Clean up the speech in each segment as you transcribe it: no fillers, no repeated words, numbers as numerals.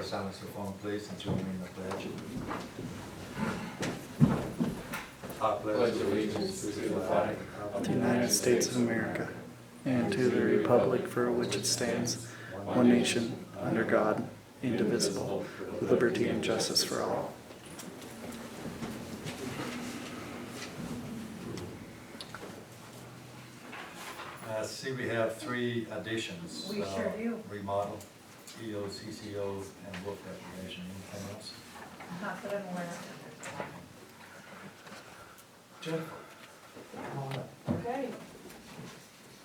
the silence of the phone, please, and join me in the pledge. I pledge allegiance to the flag of the United States of America, and to the republic for which it stands, one nation, under God, indivisible, with liberty and justice for all. See, we have 3 additions. We sure do. Remodel, EO, CCO, and work recreation. Anything else? Not that I'm aware of. Jennifer, come on up. Okay,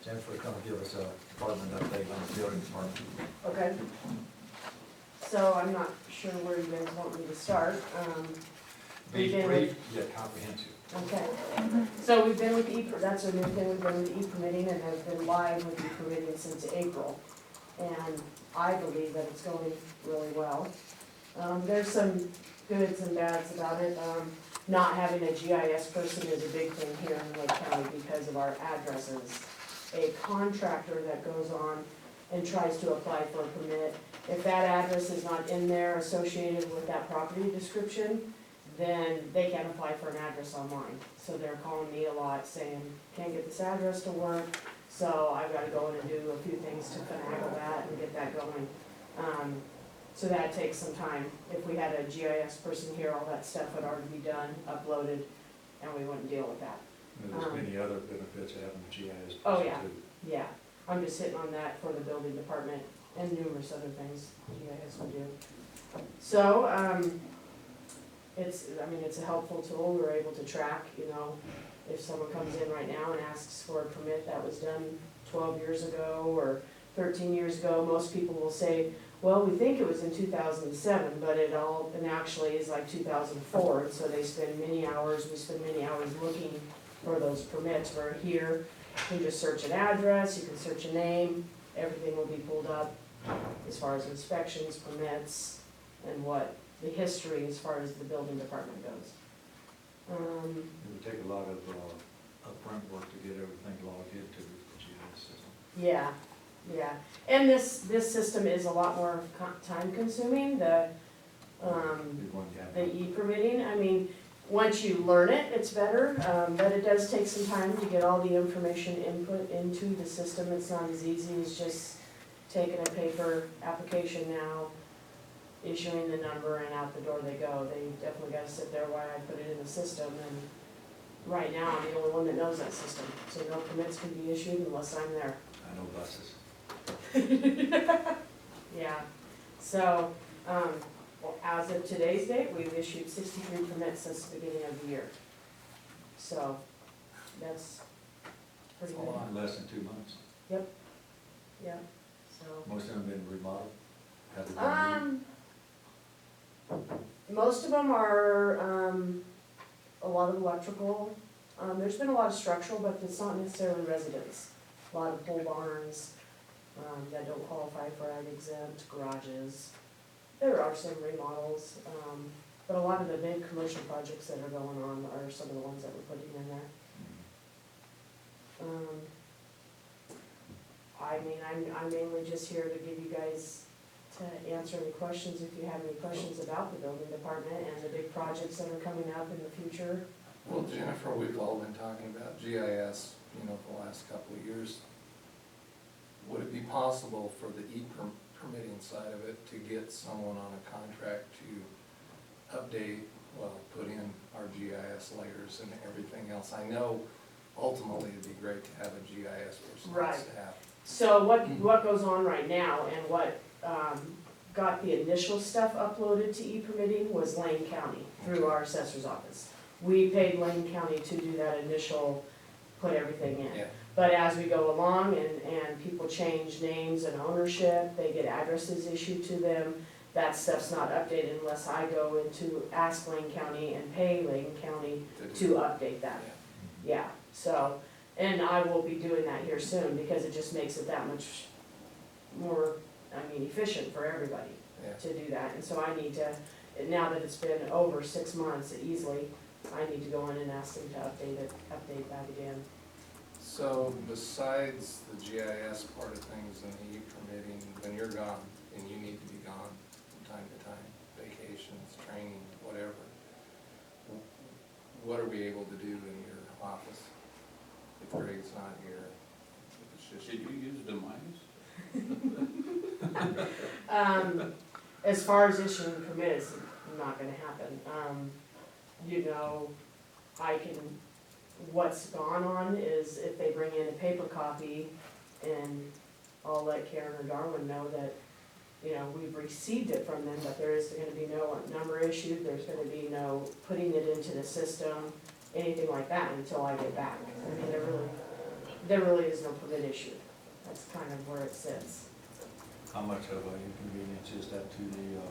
Jennifer, come give us a department update on the building department. okay. So I'm not sure where you guys want me to start. Be We've been brief yet comprehensive. Okay, so we've been with that's a new thing, we've been with e-permitting and have been live with e-permitting since April. And I believe that it's going really well. There's some goods and bads about it. Not having a GIS person is a big thing here in Lake County because of our addresses. A contractor that goes on and tries to apply for a permit, if that address is not in there associated with that property description, then they can't apply for an address online. So they're calling me a lot saying, can't get this address to work, so I've gotta go in and do a few things to finagle that and get that going. So that takes some time. If we had a GIS person here, all that stuff would already be done, uploaded, and we wouldn't deal with that. And there's many other benefits of having the GIS. Oh, person, yeah. too. Yeah, I'm just hitting on that for the building department and numerous other things GIS would do. So, it's a helpful tool. We're able to track, if someone comes in right now and asks for a permit that was done 12 years ago or 13 years ago, most people will say, well, we think it was in 2007, but it actually is like 2004, and so they spend many hours, we spend many hours looking for those permits. We're here, you can just search an address, you can search a name, everything will be pulled up as far as inspections, permits, and what the history as far as the building department goes. It would take a lot of upfront work to get everything logged into the GIS system. Yeah, yeah, and this system is a lot more time consuming, the Be one gap. e-permitting. Once you learn it, it's better, but it does take some time to get all the information input into the system. It's not as easy as just taking a paper application now, issuing the number, and out the door they go. They definitely gotta sit there while I put it in the system, and right now, I'm the only one that knows that system, so no permits can be issued unless I'm there. I know buses. Yeah, so, as of today's date, we've issued 63 permits since the beginning of the year. So, that's pretty A good. lot in less than 2 months. Yeah, so. Most of them been remodeled. Have they been Most of them are, a lot of electrical. There's been a lot of structural, but it's not necessarily residence. A lot of pole barns, that don't qualify for ag exempt, garages. There are some remodels, but a lot of the big commercial projects that are going on are some of the ones that we're putting in there. I'm mainly just here to give you guys, to answer any questions, if you have any questions about the building department and the big projects that are coming up in the future. Well, Jennifer, we've all been talking about GIS, for the last couple of years. Would it be possible for the permitting side of it to get someone on a contract to update, put in our GIS layers and everything else? I know ultimately it'd be great to have a GIS person on Right. staff. So what goes on right now and what got the initial stuff uploaded to e-permitting was Lane County through our assessor's office. We paid Lane County to do that initial, put everything in. Yeah. But as we go along and people change names and ownership, they get addresses issued to them, that stuff's not updated unless I go into ask Lane County and pay Lane County to update that. Yeah, so, and I will be doing that here soon because it just makes it that much more, efficient for everybody Yeah. to do that. And so I need to, now that it's been over 6 months easily, I need to go in and ask them to update that again. So besides the GIS part of things and the e-permitting, when you're gone, and you need to be gone from time to are we able to do in your office if Greg's not here? If it's just Did you use demise? As far as issuing permits, not gonna happen. You know, what's gone on is if they bring in a paper copy, and I'll let Karen or Darwin know that, you know, we've received it from them, but there is gonna be no number issued, there's gonna be no putting it into the system, anything like that until I get back. I mean, there really is no permit issued. That's kind of where it sits. How much of an inconvenience is that to the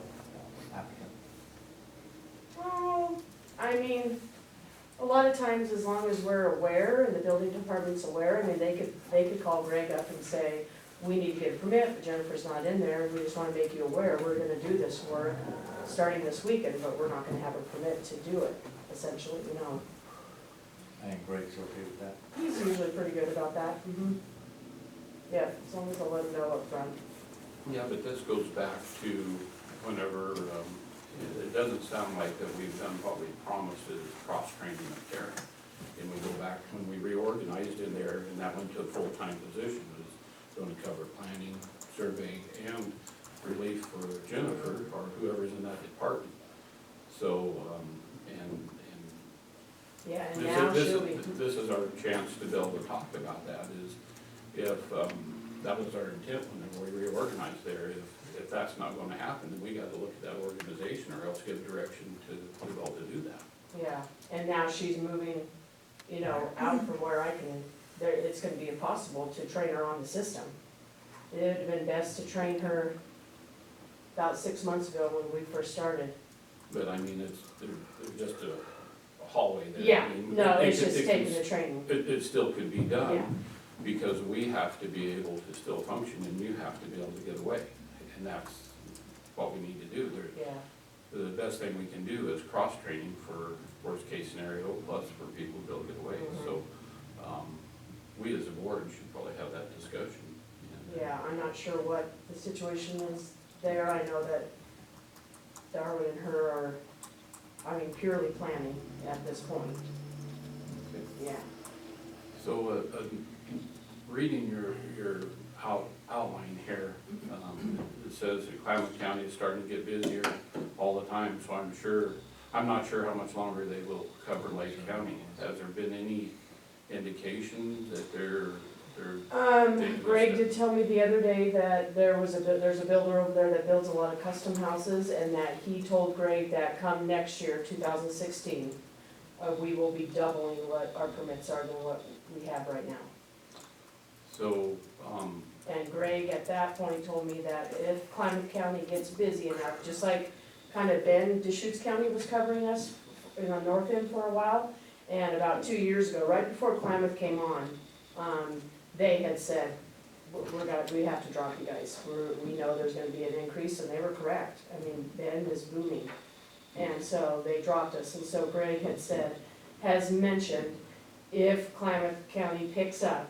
applicant? Well, I mean, a lot of times, as long as we're aware and the building department's aware, I mean, they could call Greg up and say, we need to get a permit, but Jennifer's not in there, and we just wanna make you aware, we're gonna do this work starting this weekend, but we're not gonna have a permit to do it, essentially, you know. I think Greg's okay with that. He's usually pretty good about that. Yeah, as long as I let him know up front. Yeah, but this goes back to whenever, it doesn't sound like that we've done what we promised is cross-training up there. And we go back, when we reorganized in there, and that went to a full-time position, it was going to cover planning, surveying, and relief for Jennifer, or whoever's in that department. So, Yeah, and now she'll be, this is our chance to be able to talk about that, is if, that was our intent whenever we reorganized there, if that's not gonna happen, then we gotta look at that organization, or else give direction to be able to do that. yeah, and now she's moving, you know, out from where I can, it's gonna be impossible to train her on the system. It'd have been best to train her about 6 months ago when we first started. But I mean, there's just a hallway there. Yeah, I mean, no, it- it's it- just it- taking the training. It still could be Yeah. done, because we have to be able to still function, and you have to be able to get away, and that's what we need to do. Yeah, The best thing we can do is cross-training for worst-case scenario, plus for people to be able to get away. Mhm. So, we as a board should probably have that discussion. And, yeah, I'm not sure what the situation is there. I know that Darwin and her are, I mean, purely planning at this point. Okay. Yeah. So, reading your outline here, it says that Klamath County is starting to get busier all the time, so I'm not sure how much longer they will cover Lake County. Has there been any indication that they're Greg did tell me the other day that there's a builder over there that builds a lot of custom houses, and that he told Greg that come next year, 2016, we will be doubling what our permits are than what we have right now. So, And Greg at that point told me that if Klamath County gets busy enough, just like kind of Ben Deschutes County was covering us in the north end for a while, and about 2 years ago, right before Klamath came on, they had said, we have to drop you guys. We know there's gonna be an increase, and they were correct. I mean, Ben is booming. And so they dropped us, and so Greg has mentioned, if Klamath County picks up,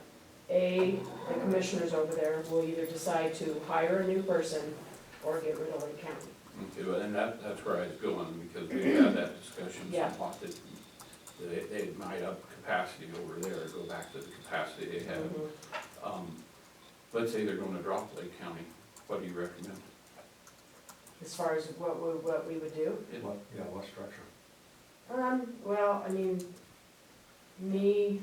the commissioners over there will either decide to hire a new person or get rid of Lake County. okay, well, and that's where I was going, because we had that discussion, so I Yeah. thought that they might up capacity over there, or go back to the capacity they had. Let's say they're gonna drop Lake County, what do you recommend? As far as what we would do. What structure? Well, I mean, me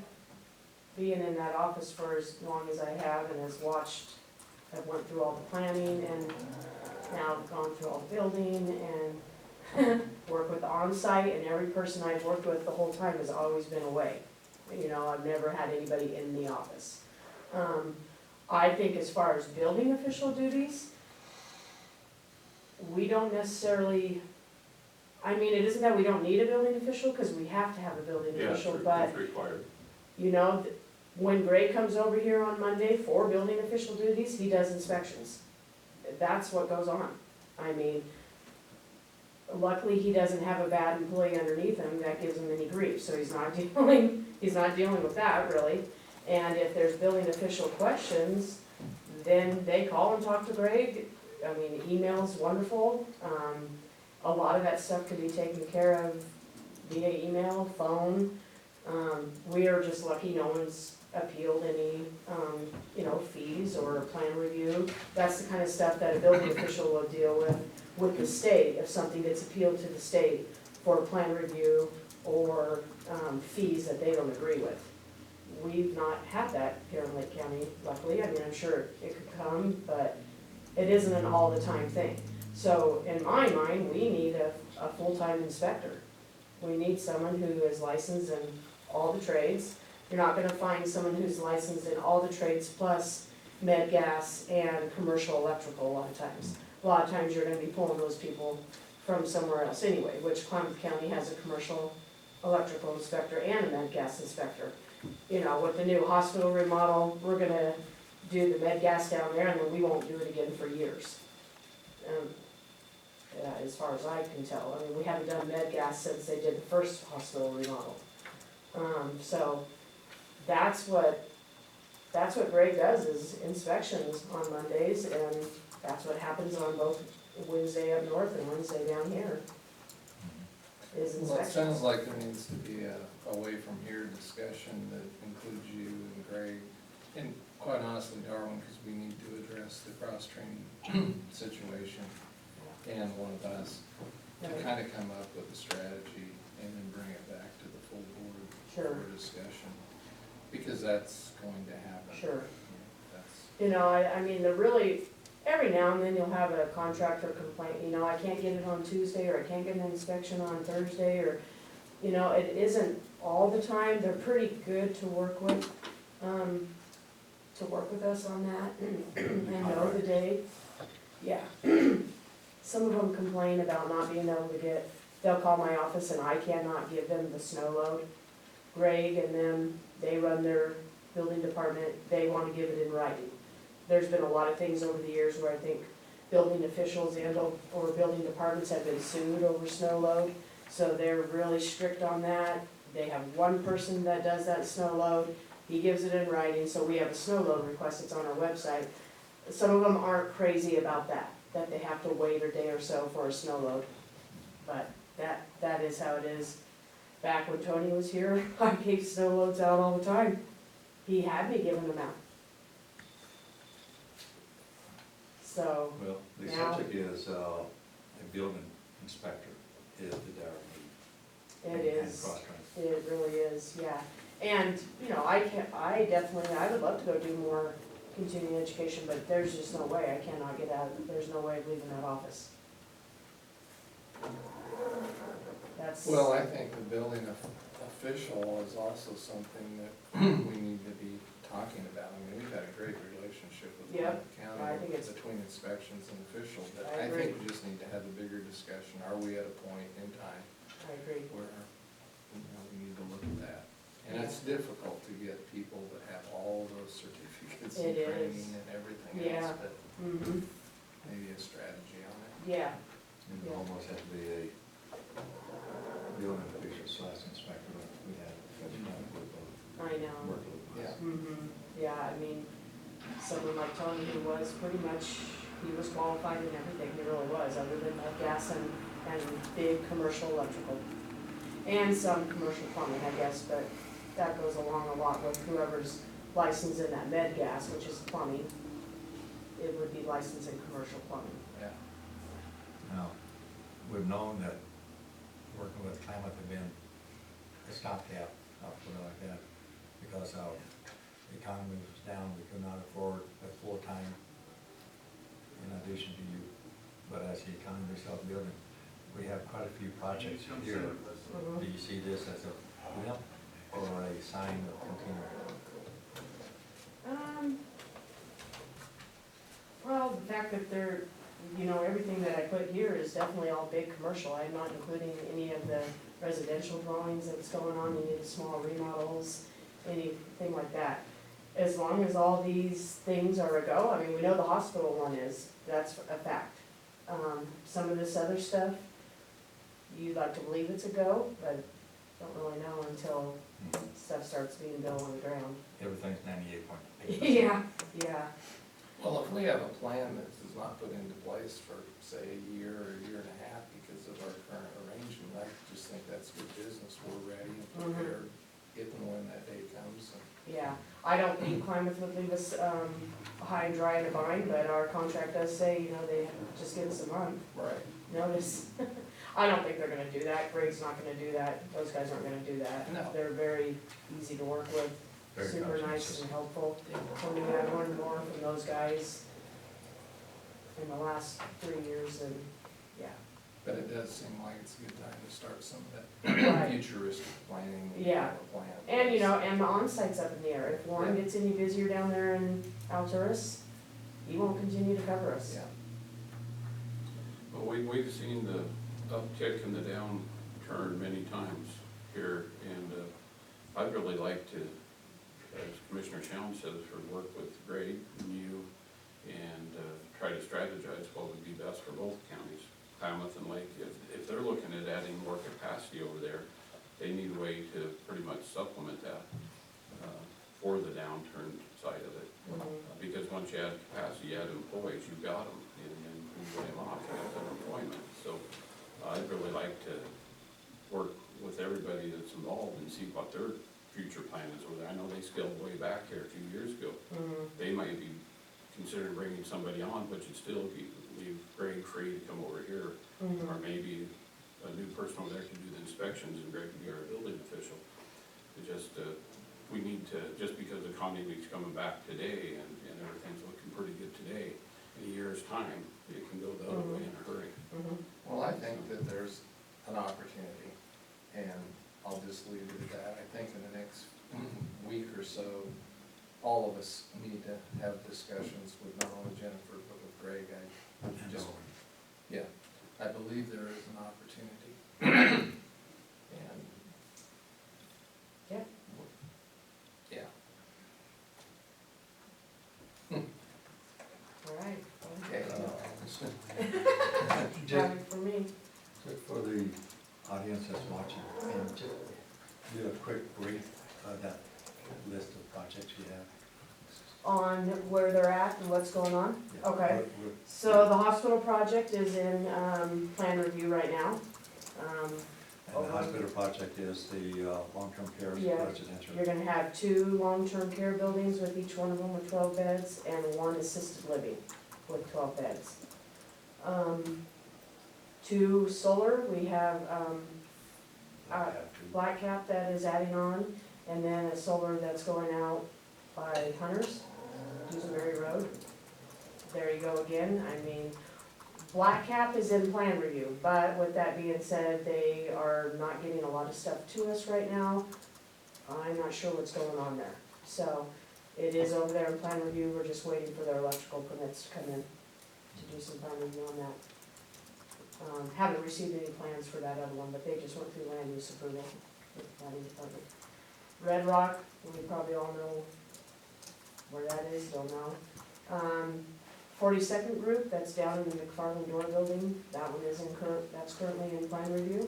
being in that office for as long as I have and I've went through all the planning, and now I've gone through all the building and work with the on-site, and every person I've worked with the whole time has always been away. You know, I've never had anybody in the office. I think as far as building official duties, we don't necessarily, I mean, it isn't that we don't need a building official, because we have to have a building Yeah, official, it's but, required. you know, when Greg comes over here on Monday for building official duties, he does inspections. That's what goes on. I mean, luckily, he doesn't have a bad employee underneath him that gives him any grief, so he's not dealing with that, really. And if there's building official questions, then they call and talk to Greg. I mean, email's wonderful. A lot of that stuff can be taken care of via email, phone. We are just lucky no one's appealed any, fees or plan review. That's the kind of stuff that a building official will deal with the state, if something gets appealed to the state for plan review or, fees that they don't agree with. We've not had that here in Lake County, luckily. I mean, I'm sure it could come, but it isn't an all the time thing. So in my mind, we need a full-time inspector. We need someone who is licensed in all the trades. You're not gonna find someone who's licensed in all the trades plus med gas and commercial electrical a lot of times. A lot of times you're gonna be pulling those people from somewhere else anyway, which Klamath County has a commercial electrical inspector and a med gas inspector. With the new hospital remodel, we're gonna do the med gas down there and then we won't do it again for years. As far as I can tell, I mean, we haven't done med gas since they did the first hospital remodel. So that's what Greg does, is inspections on Mondays, and that's what happens on both Wednesday up north and Wednesday down here, is Well, it inspections. sounds like there needs to be a away from here discussion that includes you and Greg, and quite honestly, Darwin, because we need to address the cross-training situation, and one of us, to Right. kind of come up with a strategy and then bring it back to the full board Sure. for discussion, because that's going to happen. Sure. That's, I mean, every now and then you'll have a contractor complaint, I can't get it on Tuesday, or I can't get an inspection on Thursday, or, it isn't all the time. They're pretty good to work with us on that, and know the day. Yeah. Some of them complain about not being able to they'll call my office and I cannot give them the snow load. Greg and them, they run their building department, they want to give it in writing. There's been a lot of things over the years where I think building officials and or building departments have been sued over snow load, so they're really strict on that. They have one person that does that snow load, he gives it in writing, so we have a snow load request, it's on our website. Some of them aren't crazy about that they have to wait a day or so for a snow load. But that is how it is. Back when Tony was here, I gave snow loads out all the time. He had me giving them out. So, Well, the Now- subject is, a building inspector is the dire need. it And is, cross-training. it really is, yeah. And, I would love to go do more continuing education, but there's just no way, I cannot get out, there's no way of leaving that office. That's. well, I think the building official is also something that we need to be talking about. I mean, we've had a great relationship with Yep, Plymouth I County think it's- between inspections and officials, but I I think agree. we just need to have a bigger discussion. Are we at a point in time I agree. where, we need to look at that? And it's difficult to get people that have all those certificates and It training is. and everything Yeah. else, but Mm-hmm, maybe a strategy on it. yeah, It would Yeah. almost have to be a building official / inspector like we had. I know. Yeah. Mm-hmm, yeah, I mean, someone like Tony, who was pretty much, he was qualified in everything, he really was, other than like gas and big commercial electrical. And some commercial plumbing, I guess, but that goes along a lot with whoever's licensed in that med gas, which is plumbing. It would be licensed in commercial plumbing. Yeah. Now, we've known that working with Klamath had been a stopgap, I'll put it like that, because our economy was down, we could not afford a full-time in addition to you. But as the economy started building, we have quite a few projects here. Mhm. Do you see this as a limp or a sign of continuing? Well, the fact that everything that I put here is definitely all big commercial. I'm not including any of the residential dwellings that's going on, any of the small remodels, anything like that. As long as all these things are a go, I mean, we know the hospital one is, that's a fact. Some of this other stuff, you'd like to believe it's a go, but don't really know until stuff starts being built on the ground. Everything's 98.8%. Yeah. Well, if we have a plan that is not put into place for, say, a year or a year and a half because of our current arrangement, I just think that's good business. Yeah, I don't think Klamath would leave us, high and dry in a bind, but our contract does say, you know, they just give us a month Right. notice. I don't think they're gonna do that, Greg's not gonna do that, those guys aren't gonna do that. No. They're very easy to work with, Very super nice conscientious. and helpful. When we had one more from those guys in the last 3 years, and, yeah. But it does seem like it's a good time to start some of Right. that futuristic planning. Yeah. Plan. And, you know, and the on-site's up in the air, if Warren Yeah. gets any busier down there in Alturas, he won't continue to cover us. Yeah. Well, we've seen the uptick and the downturn many times here, and I'd really like to, as Commissioner Chalmers says, work with Greg and you and try to strategize what would be best for both counties, Klamath and Lake. If they're looking at adding more capacity over there, they need a way to pretty much supplement that for the downturn side of it. Mhm. Because once you add capacity, you add employees, you've got them, and then you lay them off, you have unemployment. So I'd really like to work with everybody that's involved and see what their future plan is over there. I know they scaled way back here a few years ago. Mhm. They might be considering bringing somebody on, but you'd still leave Greg free to come over here. Mhm. Or maybe a new person over there can do the inspections and Greg can be our building official. It just, we need to, just because the economy's coming back today and everything's looking pretty good today, in a year's time, it can go the other way in a hurry. Mhm. Well, I think that there's an opportunity, and I'll just leave it at that. I think in the next week or so, all of us need to have discussions with not only Jennifer, but with Greg. I just, yeah, I believe there is an opportunity. And, Yeah. yeah. All right. Okay. Driving for me. Just for the audience that's watching, and just do a quick brief of that list of projects you have. On where they're at and what's going on? Yeah. Okay. What- So the hospital project is in, plan review right now. And the hospital project is the long-term care Yeah. residential. You're gonna have 2 long-term care buildings with each one of them with 12 beds and 1 assisted living with 12 beds. 2 solar, we have, Black Cap that is adding on, and then a solar that's going out by Hunters, Duesenberry Road. There you go again, I mean, Black Cap is in plan review, but with that being said, they are not getting a lot of stuff to us right now. I'm not sure what's going on there, so it is over there in plan review, we're just waiting for their electrical permits to come in to do some plan review on that. Haven't received any plans for that other one, but they just went through land use approval with the planning department. Red Rock, we probably all know where that is, don't know. 42nd group, that's down in the McFarland Door Building, that one is that's currently in plan review.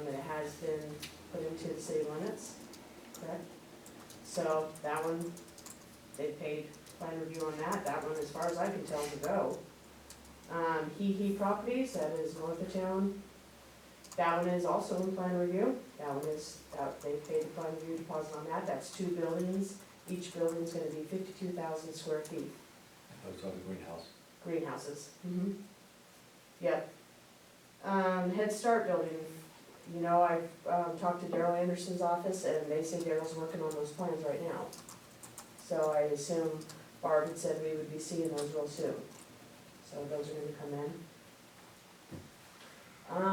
It has been put into the city limits, correct? So that one, they paid plan review on that one, as far as I can tell, to go. He Properties, that is north of town, that one is also in plan review. That one is, they paid the plan review deposit on that, that's 2 buildings, each building's gonna be 52,000 square feet. Those are the greenhouse. Greenhouses. Yep. Head Start building, you know, I've talked to Daryl Anderson's office, and they say Daryl's working on those plans right now. So I assume Barb had said we would be seeing those real soon. So those are gonna come in.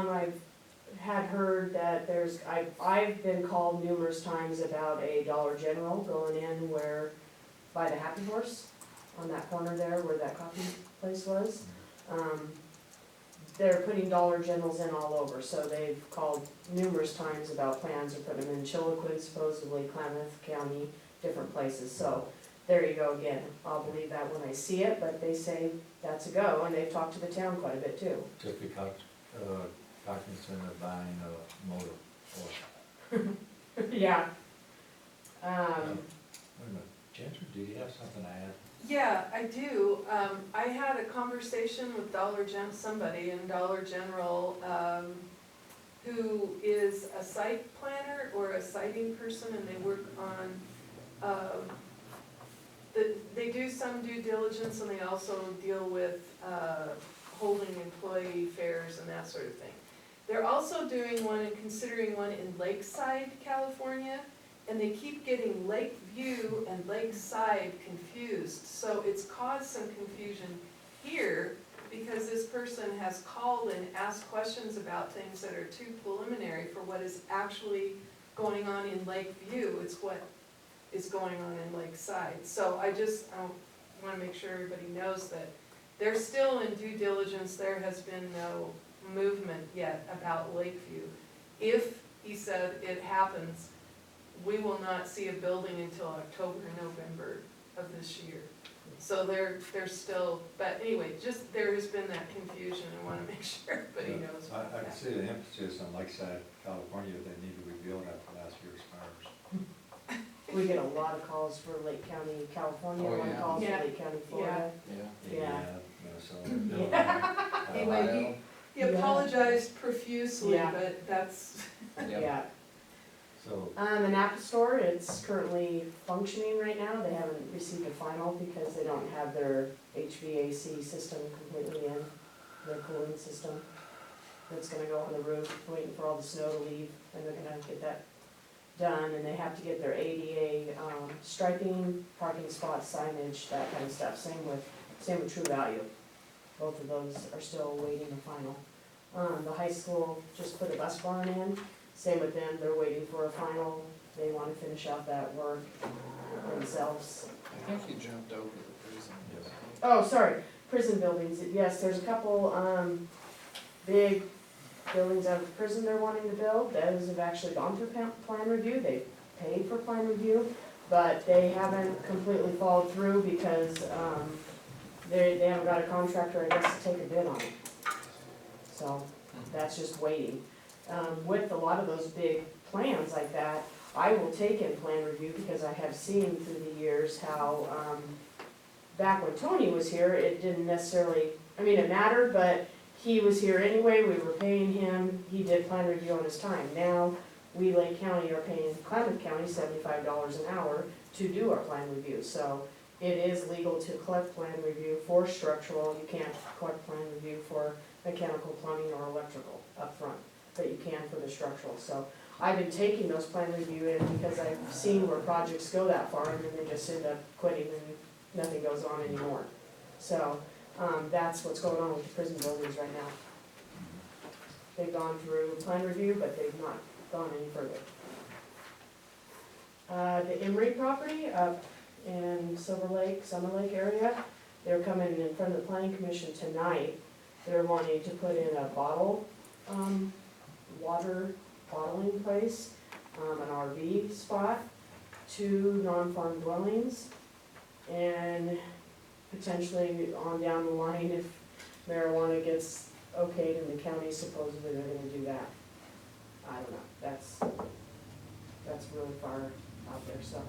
I've had heard that I've been called numerous times about a Dollar General going in by the Happy Horse, on that corner there where that coffee place was. They're putting Dollar Generals in all over, so they've called numerous times about plans of putting them in Chilliquin, supposedly Klamath County, different places. So there you go again. I'll believe that when I see it, but they say that's a go, and they've talked to the town quite a bit too. Just because, cognizant of buying a motor or. Yeah. Wait a minute, Ginger, do you have something to add? Yeah, I do. I had a conversation with somebody in Dollar General, who is a site planner or a siting person, and they work on they do some due diligence and they also deal with holding employee fairs and that sort of thing. They're also doing one and considering one in Lakeside, California, and they keep getting Lakeview and Lakeside confused. So it's caused some confusion here because this person has called and asked questions about things that are too preliminary for what is actually going on in Lakeview. It's what is going on in Lakeside. So I want to make sure everybody knows that they're still in due diligence. There has been no movement yet about Lakeview. If, he said, it happens, we will not see a building until October, November of this year. So they're still, but anyway, just there has been that confusion. I want to make sure everybody knows I about can that. see the emphasis on Lakeside, California, they need to rebuild after last year expires. We get a lot of calls for Lake County, California, Oh, a lot of yeah. calls for Yeah. Lake County, Florida. Yeah. Minnesota. Anyway, he apologized profusely, Yeah. but that's, Yeah. So, An Apple Store, it's currently functioning right now. They haven't received a final because they don't have their HVAC system completely in, their cooling system. That's gonna go on the roof, waiting for all the snow to leave, and they're gonna get that done. And they have to get their ADA striping, parking spot signage, that kind of stuff. Same with True Value. Both of those are still waiting the final. The high school just put a bus barn in. Same with them, they're waiting for a final. They want to finish out that work themselves. I think you jumped over the prison. Oh, sorry, prison buildings, yes, there's a couple, big buildings out of the prison they're wanting to build. Those have actually gone through plan review, they paid for plan review, but they haven't completely followed through because, they haven't got a contractor, I guess, to take a bid on it. So, that's just waiting. With a lot of those big plans like that, I will take in plan review because I have seen through the years how, back when Tony was here, it didn't necessarily, I mean, it mattered, but he was here anyway, we were paying him, he did plan review on his time. Now, we, Lake County, are paying Klamath County $75 an hour to do our plan review. So it is legal to collect plan review for structural, you can't collect plan review for mechanical, plumbing, or electrical up front, but you can for the structural. So I've been taking those plan review in because I've seen where projects go that far and then they just end up quitting and nothing goes on anymore. So, that's what's going on with the prison buildings right now. They've gone through plan review, but they've not gone any further. The Emery property up in Silver Lake, Summer Lake area, they're coming in front of the planning commission tonight. They're wanting to put in a water bottling place, an RV spot, 2 non-farm dwellings, and potentially on down the line, if marijuana gets okayed in the county, supposedly they're gonna do that. I don't know, that's really far out there, so,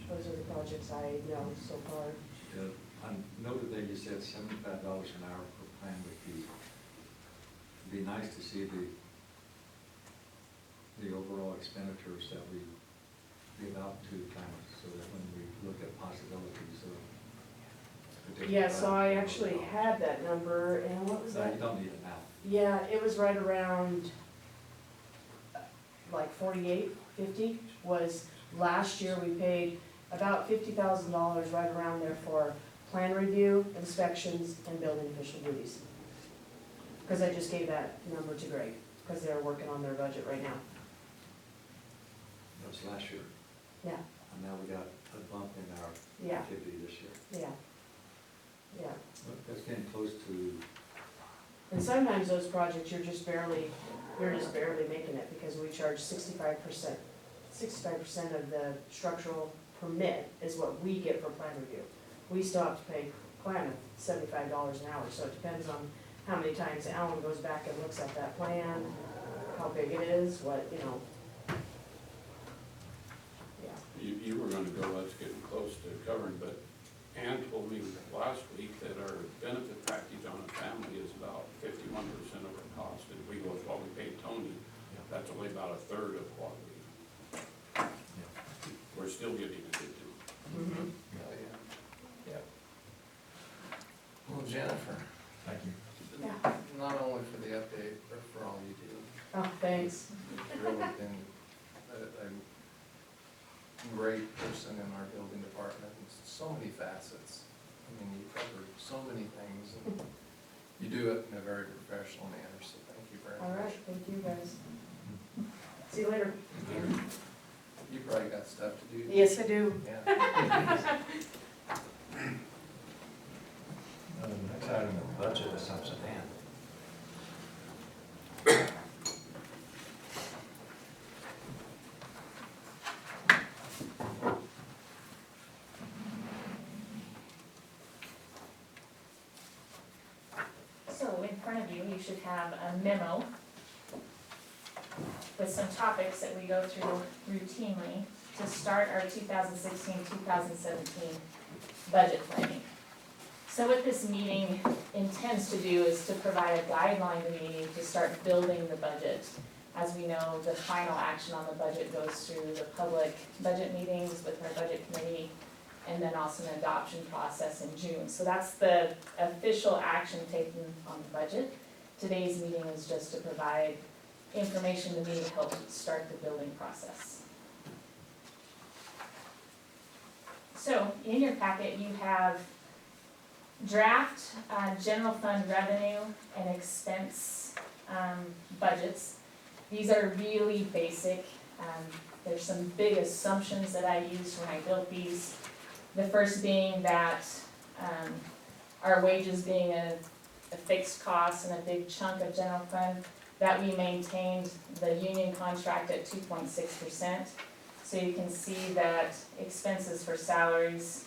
those are the projects I know so far. yeah, I noted that you said $75 an hour per plan would be nice to see the overall expenditures that we give out to Klamath, so that when we look at possibilities of. Yeah, so I actually had that number, and what was No, that? you don't need it now. Yeah, it was right around, like 48, 50 was, last year we paid about $50,000 right around there for plan review, inspections, and building official duties. Because I just gave that number to Greg, because they're working on their budget right now. That was last year, Yeah, and now we got a bump in our yeah, activity this year. yeah, yeah. But that's getting close to, And sometimes those projects, you're just barely making it, because we charge 65%. 65% of the structural permit is what we get for plan review. We still have to pay Klamath $75 an hour, so it depends on how many times Alan goes back and looks at that plan, how big it is, what, yeah. You were gonna go, that's getting close to covering, but Ann told me last week that our benefit package on a family is about 51% of our cost, and if we go with what we paid Tony, that's only about a third of what we. still getting a good deal. Mhm. Oh, yeah. Well, Jennifer, Thank you. Yeah. not only for the update, but for all you do. Oh, thanks. You've really been a great person in our building department, and so many facets. I mean, you cover so many things, and you do it in a very professional manner, so thank you very much. All right, thank you guys. See you later. You probably got stuff to do. Yes, I do. Yeah. The next item of the budget is upside down. So in front of you, you should have a memo with some topics that we go through routinely to start our 2016-2017 budget planning. So what this meeting intends to do is to provide a guideline to me to start building the budget. As we know, the final action on the budget goes through the public budget meetings with our budget committee, and then also an adoption process in June. So that's the official action taken on the budget. Today's meeting is just to provide information to me to help start the building process. So in your packet, you have draft general fund revenue and expense budgets. These are really basic. There's some big assumptions that I used when I built these. The first being that our wages being a fixed cost and a big chunk of general fund, that we maintained the union contract at 2.6%. So you can see that expenses for salaries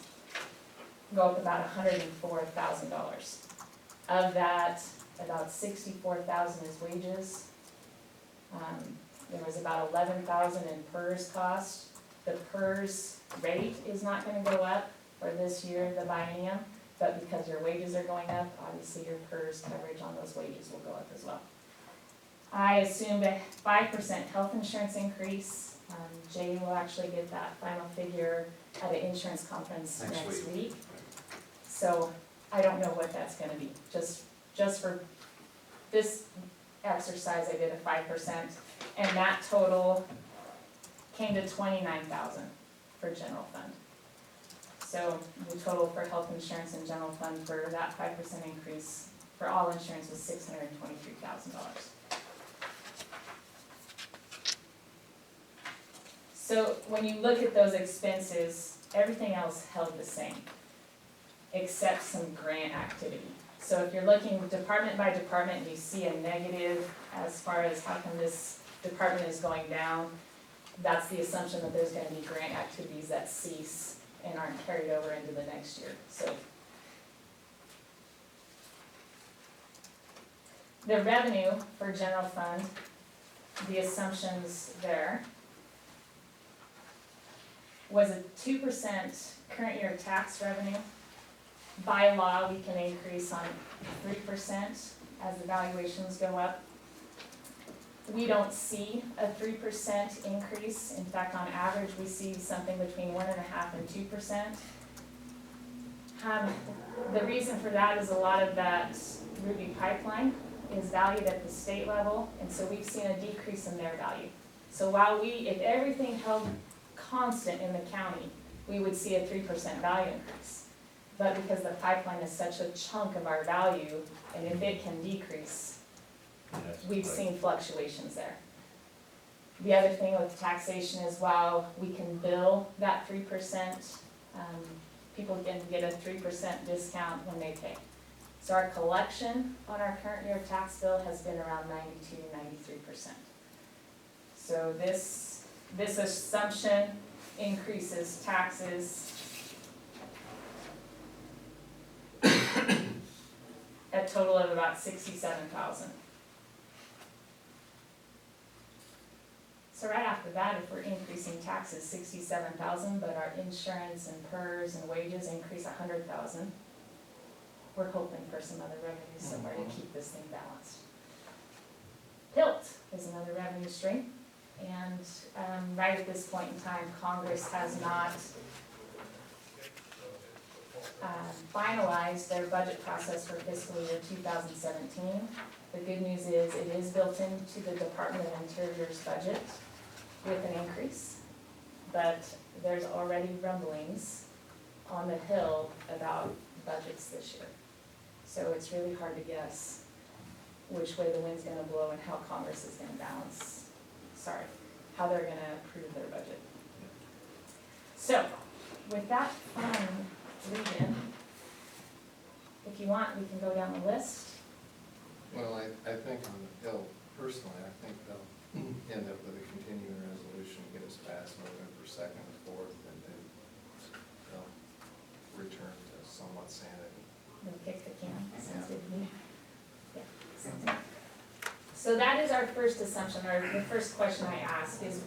go up about $104,000. Of that, about $64,000 is wages. There was about $11,000 in PERS cost. The PERS rate is not gonna go up for this year, the biennium, but because your wages are going up, obviously your PERS coverage on those wages will go up as well. I assumed a 5% health insurance increase. Jay will actually get that final figure at an insurance conference next week. So I don't know what that's gonna be. Just for this exercise, I did a 5%, and that total came to $29,000 for general fund. So the total for health insurance and general fund for that 5% increase for all insurance was $623,000. So when you look at those expenses, everything else held the same, except some grant activity. So if you're looking department by department, you see a negative as far as how come this department is going down. That's the assumption that there's gonna be grant activities that cease and aren't carried over into the next year, so. The revenue for general fund, the assumptions there was a 2% current year tax revenue. By law, we can increase on 3% as the valuations go up. We don't see a 3% increase. In fact, on average, we see something between 1.5% and 2%. The reason for that is a lot of that Ruby pipeline is valued at the state level, and so we've seen a decrease in their value. So while if everything held constant in the county, we would see a 3% value increase. But because the pipeline is such a chunk of our value, and if it can decrease, we've seen fluctuations there. The other thing with taxation is while we can bill that 3%, people can get a 3% discount when they pay. So our collection on our current year tax bill has been around 92, 93%. So this assumption increases taxes a total of about $67,000. So right after that, if we're increasing taxes $67,000, but our insurance and PERS and wages increase $100,000, we're hoping for some other revenue somewhere to keep this thing balanced. PILT is another revenue stream. And right at this point in time, Congress has not finalized their budget process for fiscal year 2017. The good news is it is built into the Department of Interior's budget with an increase, but there's already rumblings on the Hill about budgets this year. So it's really hard to guess which way the wind's gonna blow and how Congress is gonna how they're gonna approve their budget. So, with that fun lead-in, if you want, we can go down the list. Well, I think on the Hill, personally, I think they'll end up with a continuing resolution, get us past November 2nd or 4th, and then they'll return to somewhat sanity. We'll kick the can, sounds good to me. Yeah, sounds good. So that is our first assumption, or the first question I ask is,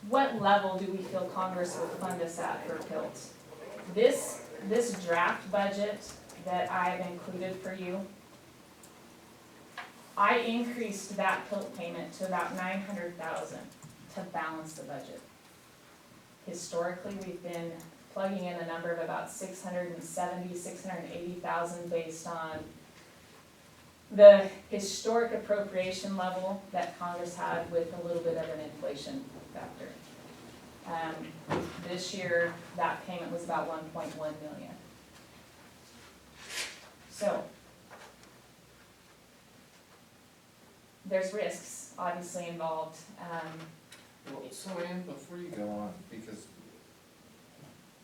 what level do we feel Congress will fund us at for PILT? This draft budget that I've included for you, I increased that PILT payment to about $900,000 to balance the budget. Historically, we've been plugging in a number of about $670,000, $680,000 based on the historic appropriation level that Congress had with a little bit of an inflation factor. This year, that payment was about $1.1 million. So, there's risks obviously involved. Well, so Ann, before you go on, because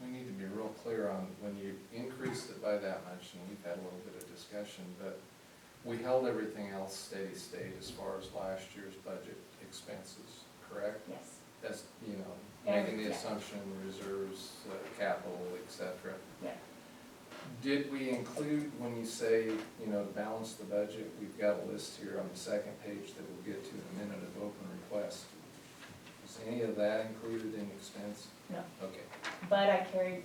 we need to be real clear on when you increased it by that much, and we've had a little bit of discussion, but we held everything else steady state as far as last year's budget expenses, correct? Yes. That's, you know, And- making the yeah. assumption, reserves, capital, et cetera. Yeah. Did we include, when you say, you know, to balance the budget, we've got a list here on the second page that we'll get to in a minute of open request. Is any of that included in expense? No. Okay. But I carried,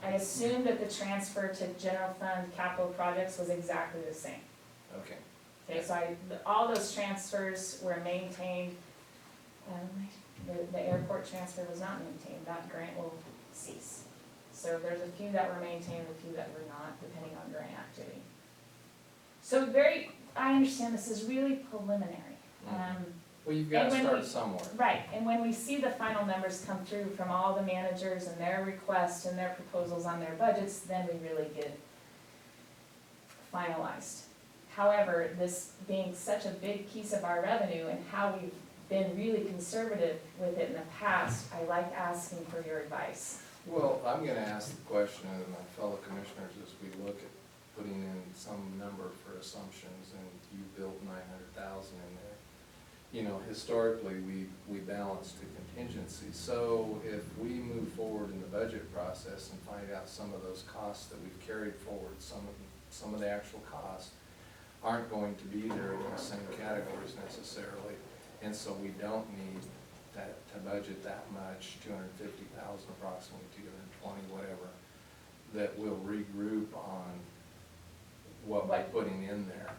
I assumed that the transfer to general fund capital projects was exactly the same. Okay. Okay, so all those transfers were maintained. The airport transfer was not maintained, that grant will cease. So there's a few that were maintained, a few that were not, depending on grant activity. So I understand this is really preliminary. Well, you've got And to when start we- somewhere. Right, and when we see the final numbers come through from all the managers and their requests and their proposals on their budgets, then we really get finalized. However, this being such a big piece of our revenue and how we've been really conservative with it in the past, I like asking for your advice. Well, I'm gonna ask the question of my fellow commissioners as we look at putting in some number for assumptions, and you built 900,000 in there. You know, historically, we balanced to contingency, so if we move forward in the budget process and find out some of those costs that we've carried forward, some of the actual costs aren't going to be there in the same categories necessarily, and so we don't need to budget that much, 250,000 approximately, 220, whatever, that we'll regroup on what we're putting in there,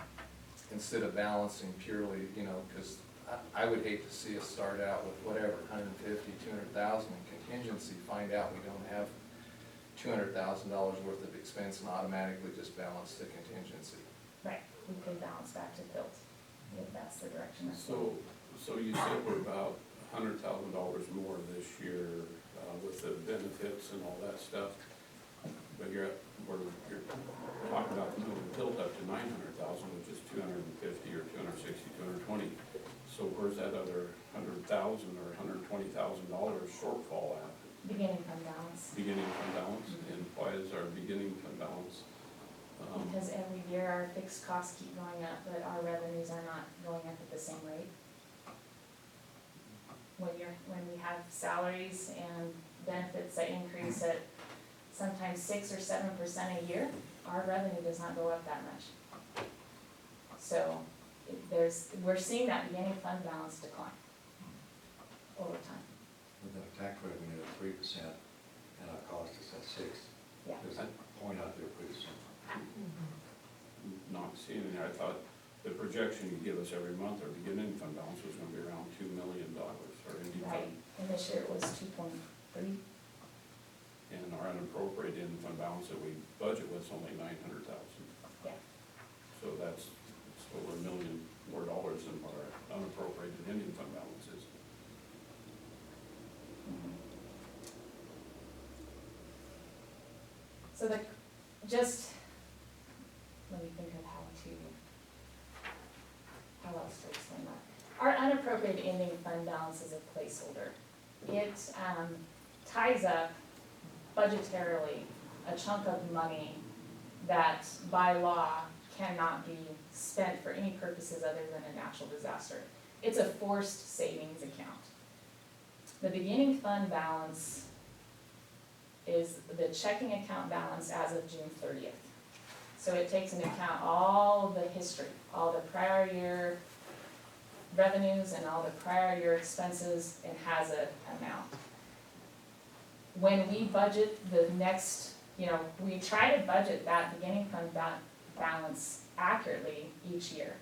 instead of balancing purely, you know, because I would hate to see us start out with whatever, 150, 200,000 in contingency, find out we don't have $200,000 worth of expense and automatically just balance the contingency. Right, we could balance back to PILT, if that's the direction. So you said we're about $100,000 more this year with the benefits and all that stuff, but you're talking about moving PILT up to 900,000, which is 250 or 260, 220. So where's that other 100,000 or $120,000 shortfall at? Beginning fund balance. Beginning fund balance, and why is our beginning fund balance? Because every year our fixed costs keep going up, but our revenues are not going up at the same rate. When we have salaries and benefits that increase at sometimes 6 or 7% a year, our revenue does not go up that much. So we're seeing that beginning fund balance decline over time. With the tax revenue at 3% and our cost is at 6%. Yeah. There's a point out there pretty soon. Not seeing it, I thought the projection you give us every month, our beginning fund balance was gonna be around $2 million, our ending Right, fund. and this year it was 2.3. And our unappropriated ending fund balance that we budget was only 900,000. Yeah. So that's over $1 million more dollars than what our unappropriated ending fund balance is. So let me think of how else to explain that. Our unappropriated ending fund balance is a placeholder. It ties up budgetarily a chunk of money that by law cannot be spent for any purposes other than a natural disaster. It's a forced savings account. The beginning fund balance is the checking account balance as of June 30th. So it takes into account all the history, all the prior year revenues and all the prior year expenses, and has an amount. When we budget the next, we try to budget that beginning fund balance accurately each year.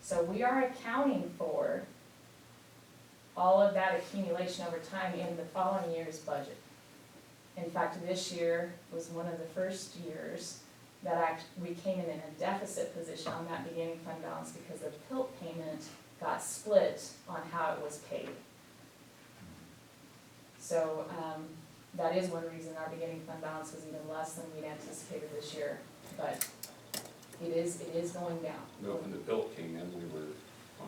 So we are accounting for all of that accumulation over time in the following year's budget. In fact, this year was one of the first years that we came in a deficit position on that beginning fund balance because the PILT payment got split on how it was paid. So that is one reason our beginning fund balance was even less than we'd anticipated this year, but it is going down. But when the bill came in, we were fine.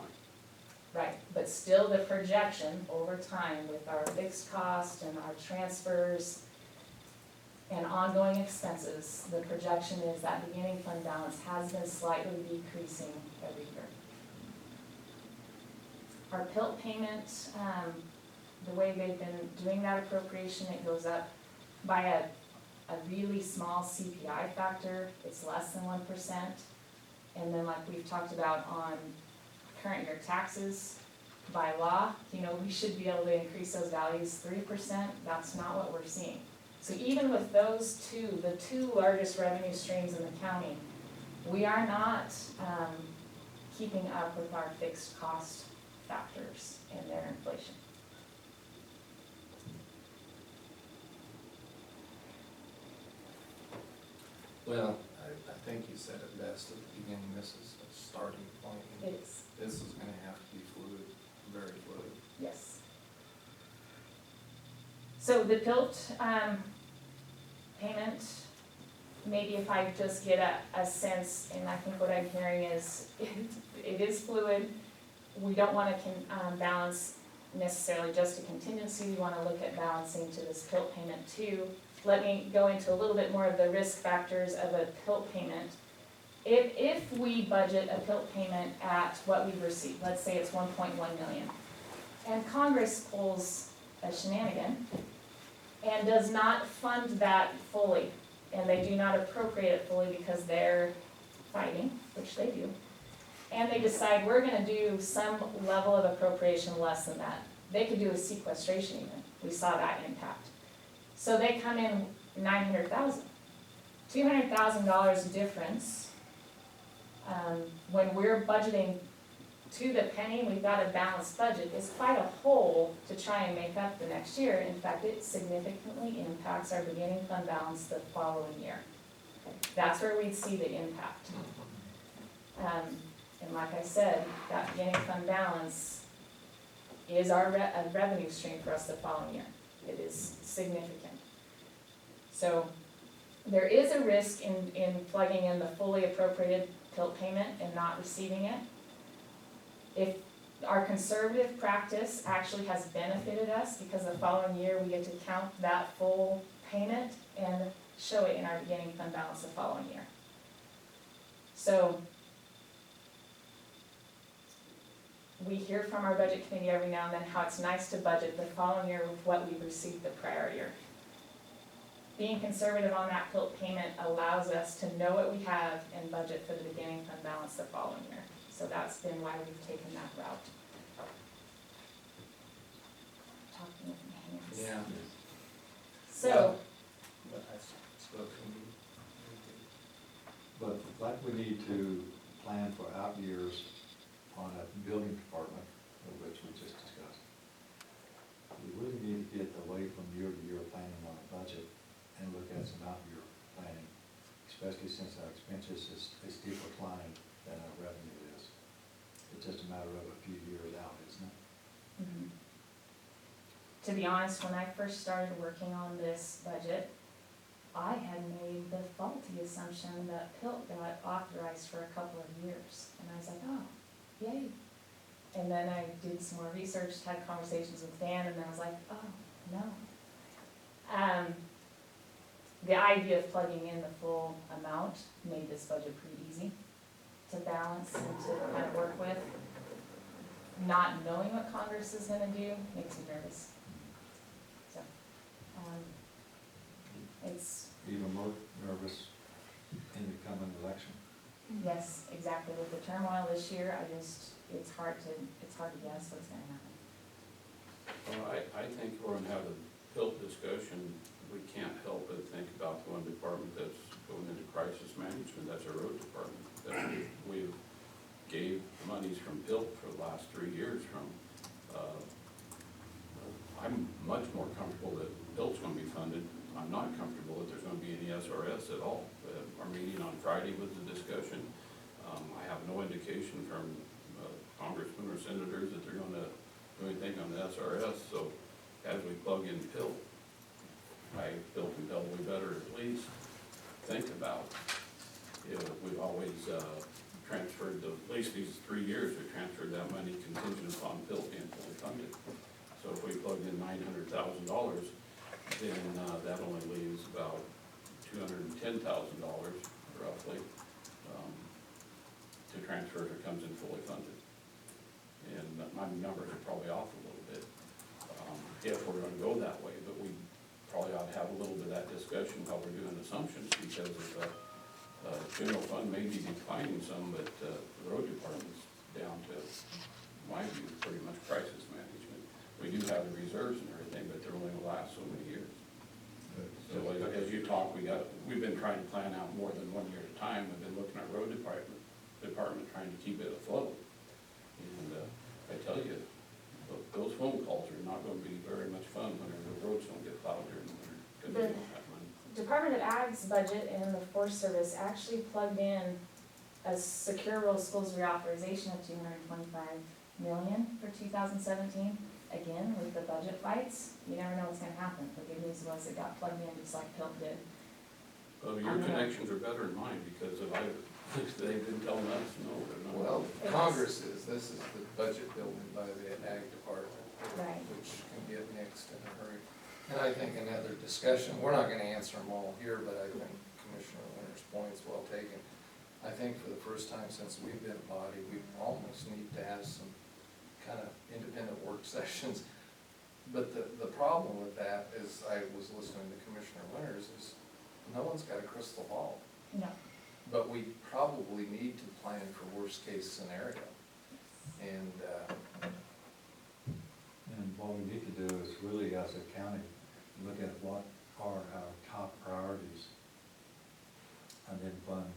Right, but still the projection over time with our fixed cost and our transfers and ongoing expenses, the projection is that beginning fund balance has been slightly decreasing every year. Our PILT payment, the way they've been doing that appropriation, it goes up by a really small CPI factor. It's less than 1%. And then like we've talked about on current year taxes, by law, we should be able to increase those values 3%. That's not what we're seeing. So even with those two, the two largest revenue streams in the county, we are not keeping up with our fixed cost factors and their inflation. Well, I think you said it best at the beginning, this is a starting point. and It is, This is gonna have to be fluid, very fluid. yes. So the PILT payment, maybe if I just get a sense, and I think what I'm hearing is it is fluid. We don't want to balance necessarily just a contingency. We want to look at balancing to this PILT payment too. Let me go into a little bit more of the risk factors of a PILT payment. If we budget a PILT payment at what we've received, let's say it's 1.1 million, and Congress pulls a shenanigan and does not fund that fully, and they do not appropriate it fully because they're fighting, which they do, and they decide we're gonna do some level of appropriation less than that. They could do a sequestration even. We saw that impact. So they come in 900,000. $200,000 difference. When we're budgeting to the penny, we've got a balanced budget. It's quite a hole to try and make up the next year. In fact, it significantly impacts our beginning fund balance the following year. That's where we'd see the impact. And like I said, that beginning fund balance is a revenue stream for us the following year. It is significant. So there is a risk in plugging in the fully appropriated PILT payment and not receiving it. If our conservative practice actually has benefited us because the following year we get to count that full payment and show it in our beginning fund balance the following year. So we hear from our budget committee every now and then how it's nice to budget the following year with what we received the prior year. Being conservative on that PILT payment allows us to know what we have and budget for the beginning fund balance the following year. So that's been why we've taken that route. Talking with my hands. Yeah. So, But I spoke to you. But like we need to plan for out years on a building department, of which we just discussed. We really need to get away from year-to-year planning on a budget and look at some out-year planning, especially since our expenses is deeper decline than our revenue is. It's just a matter of a few years out, isn't it? Mhm. To be honest, when I first started working on this budget, I had made the faulty assumption that PILT got authorized for a couple of years. And I was like, oh, yay. And then I did some more research, had conversations with Dan, and then I was like, oh, no. The idea of plugging in the full amount made this budget pretty easy to balance and to kind of work with. Not knowing what Congress is gonna do makes me nervous. So, it's, Even more nervous in the coming election. yes, exactly, with the turmoil this year, it's hard to guess what's gonna happen. Well, I think we're gonna have a PILT discussion. We can't help but think about the one department that's going into crisis management, that's our road department. That we've gave monies from PILT for the last 3 years from, I'm much more comfortable that PILT's gonna be funded. I'm not comfortable that there's gonna be any SRS at all. Our meeting on Friday was the discussion. I have no indication from congressmen or senators that they're gonna do anything on the SRS, so as we plug in PILT, I feel compelled we better at least think about, we've always transferred, at least these 3 years, we transferred that money contingent upon PILT being fully funded. So if we plugged in $900,000, then that only leaves about $210,000 roughly to transfer if it comes in fully funded. And my numbers are probably off a little bit if we're gonna go that way, but we probably ought to have a little bit of that discussion while we're doing assumptions, because of general fund may be declining some, but the road department's down to, in my view, pretty much crisis management. We do have the reserves and everything, but they're only gonna last so many years. So as you talk, we've been trying to plan out more than 1 year at a time. We've been looking at road department trying to keep it afloat. And I tell you, those phone calls are not gonna be very much fun when the roads don't get plowed during the winter, because we don't have money. Department of Ag's budget and the Forest Service actually plugged in a secure rural schools reauthorization of $225 million for 2017. Again, with the budget fights, you never know what's gonna happen. The good news was it got plugged in just like PILT did. Well, your connections are better than mine, because they've been telling us, no, they're not. Well, Congress this is the budget building by the Ag Department, Right. which can get mixed in a hurry. And I think another discussion, we're not gonna answer them all here, but I think Commissioner Winter's point's well taken. I think for the first time since we've been a body, we almost need to have some kind of independent work sessions. But the problem with that is, I was listening to Commissioner Winters, is no one's got a crystal ball. No. But we probably need to plan for worst case scenario. And, And what we need to do is really, as a county, look at what are our top priorities, and then fund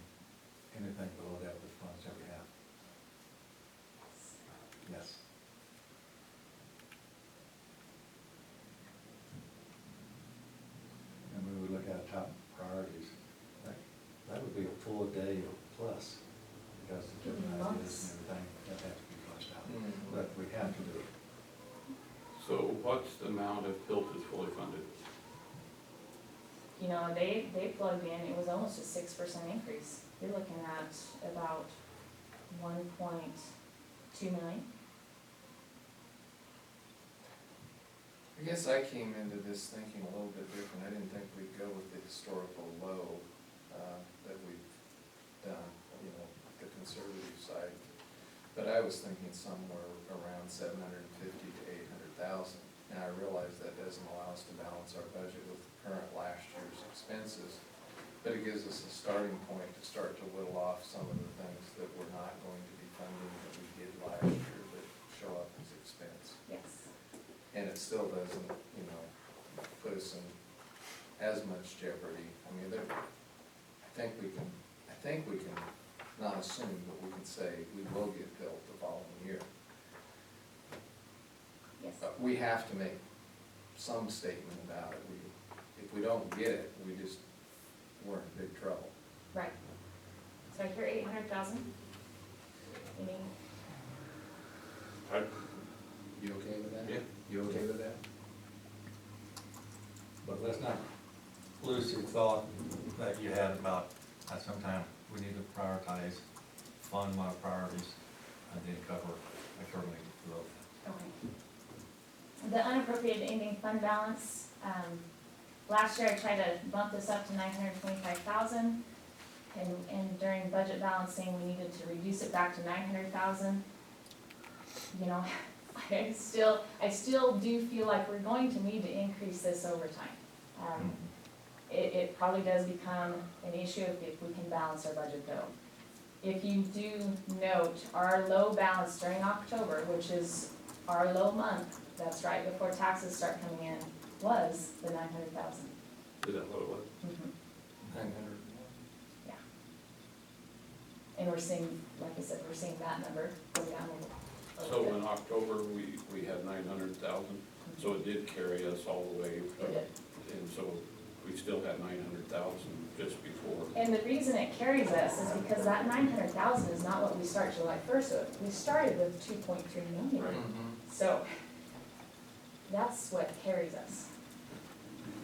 anything below that with funds that we have. Yes. And we would look at our top priorities. That would be a full day plus, because the different ideas and everything, that have to be flushed out. But we have to do it. So what's the amount of PILT is fully funded? You know, they plugged in, it was almost a 6% increase. You're looking at about 1.2 million. I guess I came into this thinking a little bit different. I didn't think we'd go with the historical low that we've done, the conservative side. But I was thinking somewhere around 750 to 800,000. And I realize that doesn't allow us to balance our budget with current last year's expenses. But it gives us a starting point to start to whittle off some of the things that we're not going to be funding that we did last year that show up as expense. Yes. And it still doesn't, put us in as much jeopardy. I mean, I think we can not assume, but we can say we will get billed the following year. Yes. We have to make some statement about it. If we don't get it, we're in big trouble. Right. So I hear 800,000. You mean, You okay with that? Yeah. You okay with that? But let's not lose the thought that you had about, that sometime we need to prioritize, fund my priorities, and then cover accordingly growth. okay. The unappropriated ending fund balance, last year I tried to bump this up to 925,000. And during budget balancing, we needed to reduce it back to 900,000. You know, I still do feel like we're going to need to increase this over time. It probably does become an issue if we can balance our budget though. If you do note, our low balance during October, which is our low month, that's right before taxes start coming in, was the 900,000. Is that what it was? 900. Yeah. And we're seeing, like I said, we're seeing that number go down a little. So in October, we had 900,000, so it did carry us all the way. It did. And so we still had 900,000 just before. And the reason it carries us is because that 900,000 is not what we start July 1st with. We started with 2.3 million. So that's what carries us.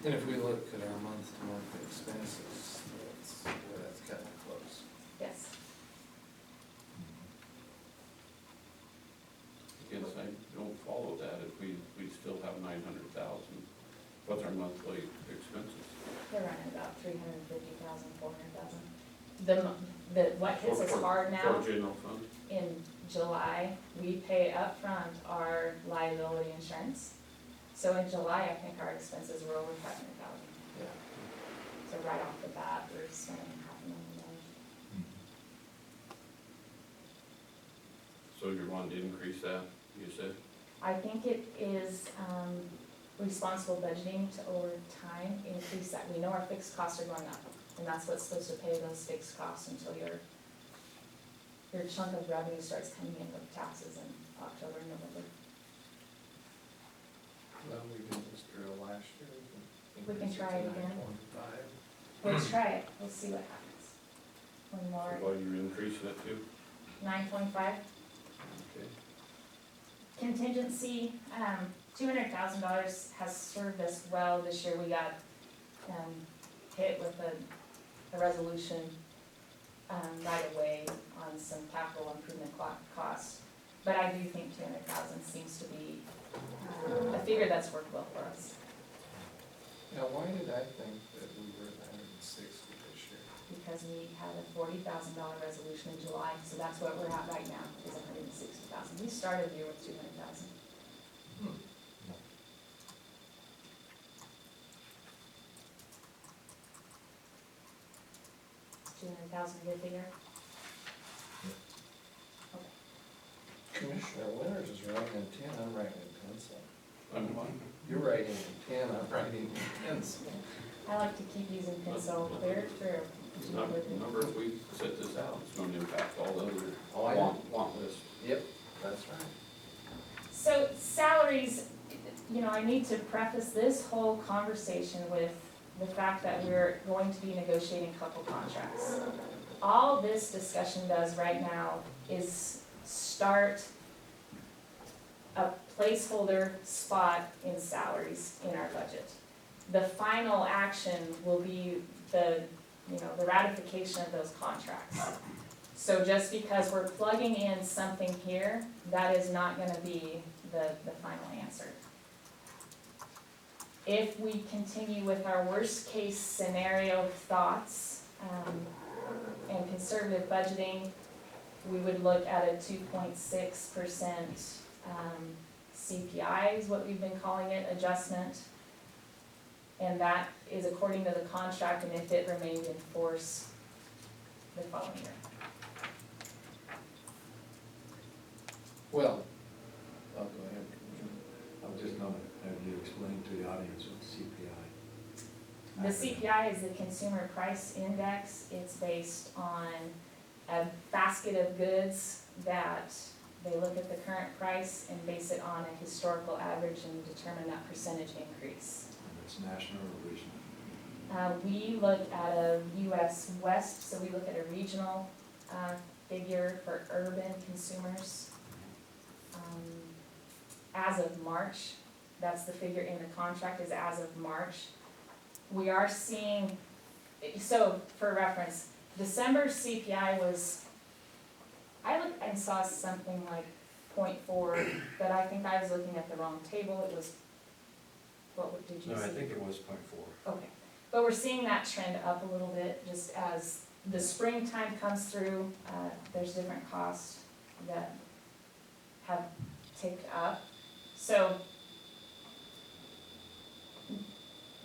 And if we look at our month-to-month expenses, that's kind of close. Yes. Yes, I don't follow that. If we still have 900,000, what's our monthly expenses? They're running about 350,000, 400,000. What hits us hard now For general fund? in July, we pay upfront our liability insurance. So in July, I think our expenses were over 500,000. Yeah. So right off the bat, we're spending $500,000. So you're wanting to increase that, you said? I think it is responsible budgeting to over time increase that. We know our fixed costs are going up, and that's what's supposed to pay those fixed costs until your chunk of revenue starts coming in with taxes in October and November. Well, we did this drill last year. We can try it again. 9.5. Let's try it, we'll see what happens. One more, Well, you're increasing it to? 9.5. Okay. Contingency, $200,000 has served us well this year. We got hit with a resolution right away on some capital improvement costs. But I do think 200,000 seems to be a figure that's worked well for us. Now, why did I think that we were at 160 this year? Because we had a $40,000 resolution in July, so that's what we're at right now, is 160,000. We started the year with 200,000. $200,000 good figure? Commissioner Winters is writing in 10, I'm writing in pencil. I'm fine. You're writing in 10, I'm writing in pencil. I like to keep using pencil clear through. Remember, if we set this out, it's going to impact all the Oh, I other know. want lists. Yep, that's right. So salaries, you know, I need to preface this whole conversation with the fact that we're going to be negotiating couple contracts. All this discussion does right now is start a placeholder spot in salaries in our budget. The final action will be the ratification of those contracts. So just because we're plugging in something here, that is not gonna be the final answer. If we continue with our worst case scenario thoughts, and conservative budgeting, we would look at a 2.6% CPI is what we've been calling it, adjustment. And that is according to the contract and if it remained in force the following year. Well, I'll go ahead, Commissioner. I was just gonna have you explain to the audience what CPI. The CPI is the Consumer Price Index. It's based on a basket of goods that they look at the current price and base it on a historical average and determine that percentage increase. And it's national or regional? We look at a US West, so we look at a regional figure for urban consumers. As of March, that's the figure in the contract, is as of March. We are seeing, so for reference, December CPI was, I looked and saw something like 0.4, but I think I was looking at the wrong table. It was, did you see? No, I think it was 0.4. Okay, but we're seeing that trend up a little bit, just as the springtime comes through, there's different costs that have ticked up. So,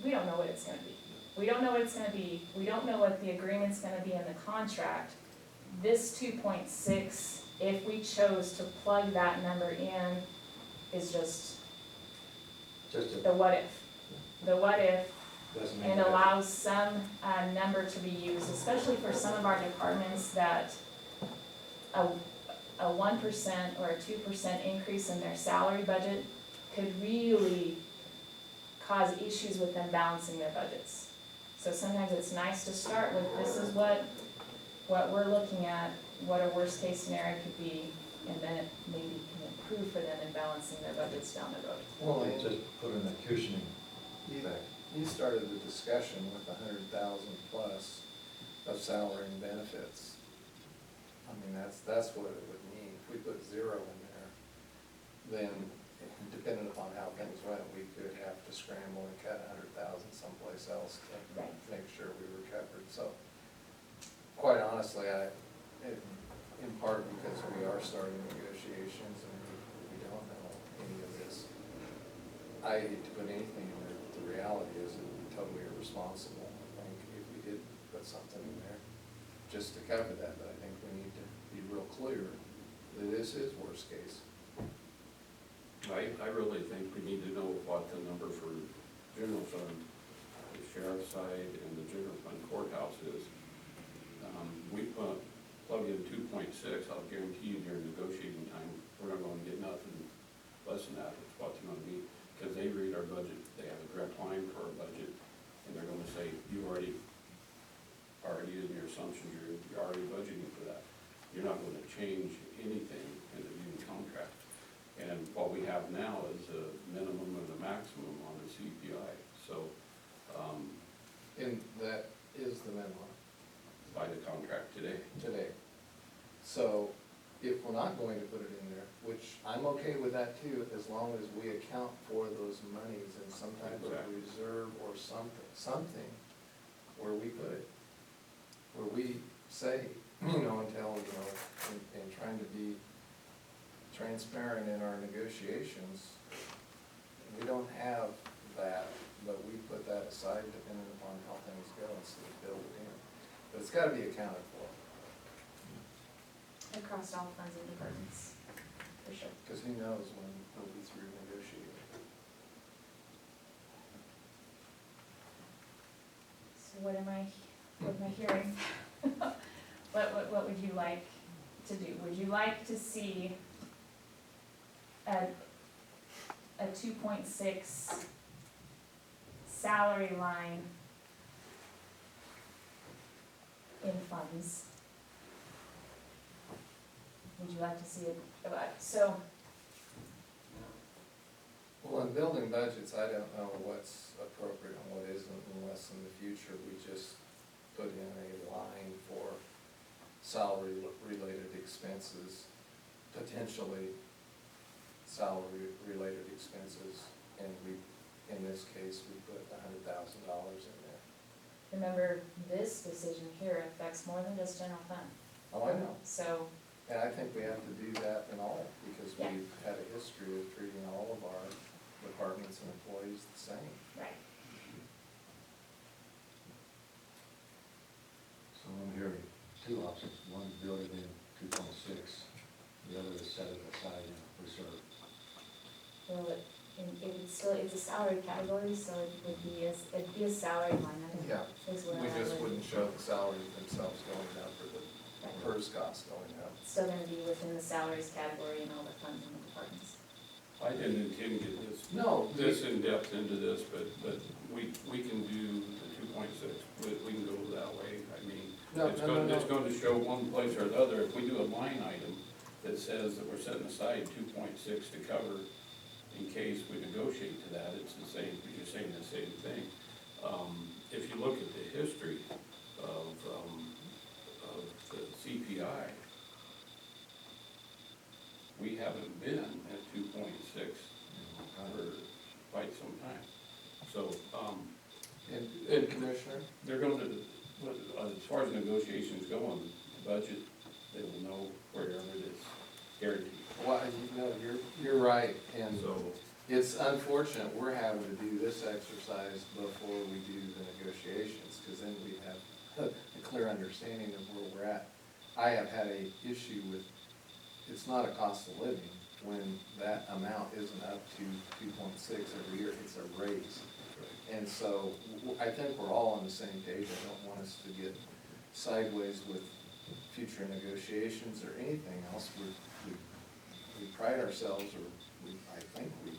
we don't know what it's gonna be. We don't know what it's gonna be. We don't know what the agreement's gonna be in the contract. This 2.6, if we chose to plug that number in, is just the what if. The what if, Doesn't mean and that- allows some number to be used, especially for some of our departments that a 1% or a 2% increase in their salary budget could really cause issues with them balancing their budgets. So sometimes it's nice to start with, this is what we're looking at, what a worst case scenario could be, and then it maybe can improve for them in balancing their budgets down the road. Well, It just put in a cushioning effect. you started the discussion with 100,000 plus of salary and benefits. I mean, that's what it would mean. If we put 0 in there, then depending upon how things went, we could have to scramble and cut 100,000 someplace else to Right. make sure we were covered. So quite honestly, in part because we are starting negotiations and we don't know any of this, I hate to put anything in there, but the reality is it would be totally irresponsible, I think, if we did put something in there just to cover that. But I think we need to be real clear that this is worst case. I really think we need to know what the number for general fund, the sheriff's side, and the general fund courthouse is. We plug in 2.6, I'll guarantee you during negotiating time, we're not going to get nothing less than that, it's what's going to be, because they read our budget, they have a direct line for our budget, and they're going to say, you already in your assumptions, you're already budgeting for that. You're not going to change anything in the union contract. And what we have now is a minimum and a maximum on the CPI, so, And that is the minimum by the contract today. today. So if we're not going to put it in there, which I'm okay with that too, as long as we account for those monies in some type of Exactly. reserve or something where we put it. Where we say, and trying to be transparent in our negotiations, we don't have that, but we put that aside depending upon how things go instead of build it in. But it's gotta be accounted for, Across all funds and departments, for sure. because who knows when we'll be through negotiating. So what am I hearing? What would you like to do? Would you like to see a 2.6 salary line in funds? Would you like to see it, so, Well, in building budgets, I don't know what's appropriate and what isn't, unless in the future we just put in a line for salary-related expenses, potentially salary-related expenses, and we, in this case, we put $100,000 in there. remember, this decision here affects more than just general fund. Oh, I know. So, And I think we have to do that in all, because Yeah. we've had a history of treating all of our departments and employees the same. right, So I'm hearing two options, one, build it in 2.6, the other is set it aside in reserve. well, it's a salary category, so it'd be a salary line item. Yeah, Is where we I just would- wouldn't show the salaries themselves going down for the Right. PERS costs going up. It's still gonna be within the salaries category and all the funds in the departments. I didn't intend to get No. this in-depth into this, but we can do the 2.6, we can go that way. I mean, No, it's no, going, no, it's no. going to show one place or the other. If we do a line item that says that we're setting aside 2.6 to cover in case we negotiate to that, it's the same, you're saying the same thing. If you look at the history of the CPI, we haven't been at 2.6 for quite some time. So, And Commissioner? they're going to, as far as negotiations go on the budget, they will know wherever it is guaranteed. Well, you know, you're right, and So, it's unfortunate we're having to do this exercise before we do the negotiations, because then we have a clear understanding of where we're at. I have had a issue with, it's not a cost of living when that amount isn't up to 2.6 every year, it's a raise. And so, I think we're all on the same page. I don't want us to get sideways with future negotiations or anything else. We pride ourselves, or I think we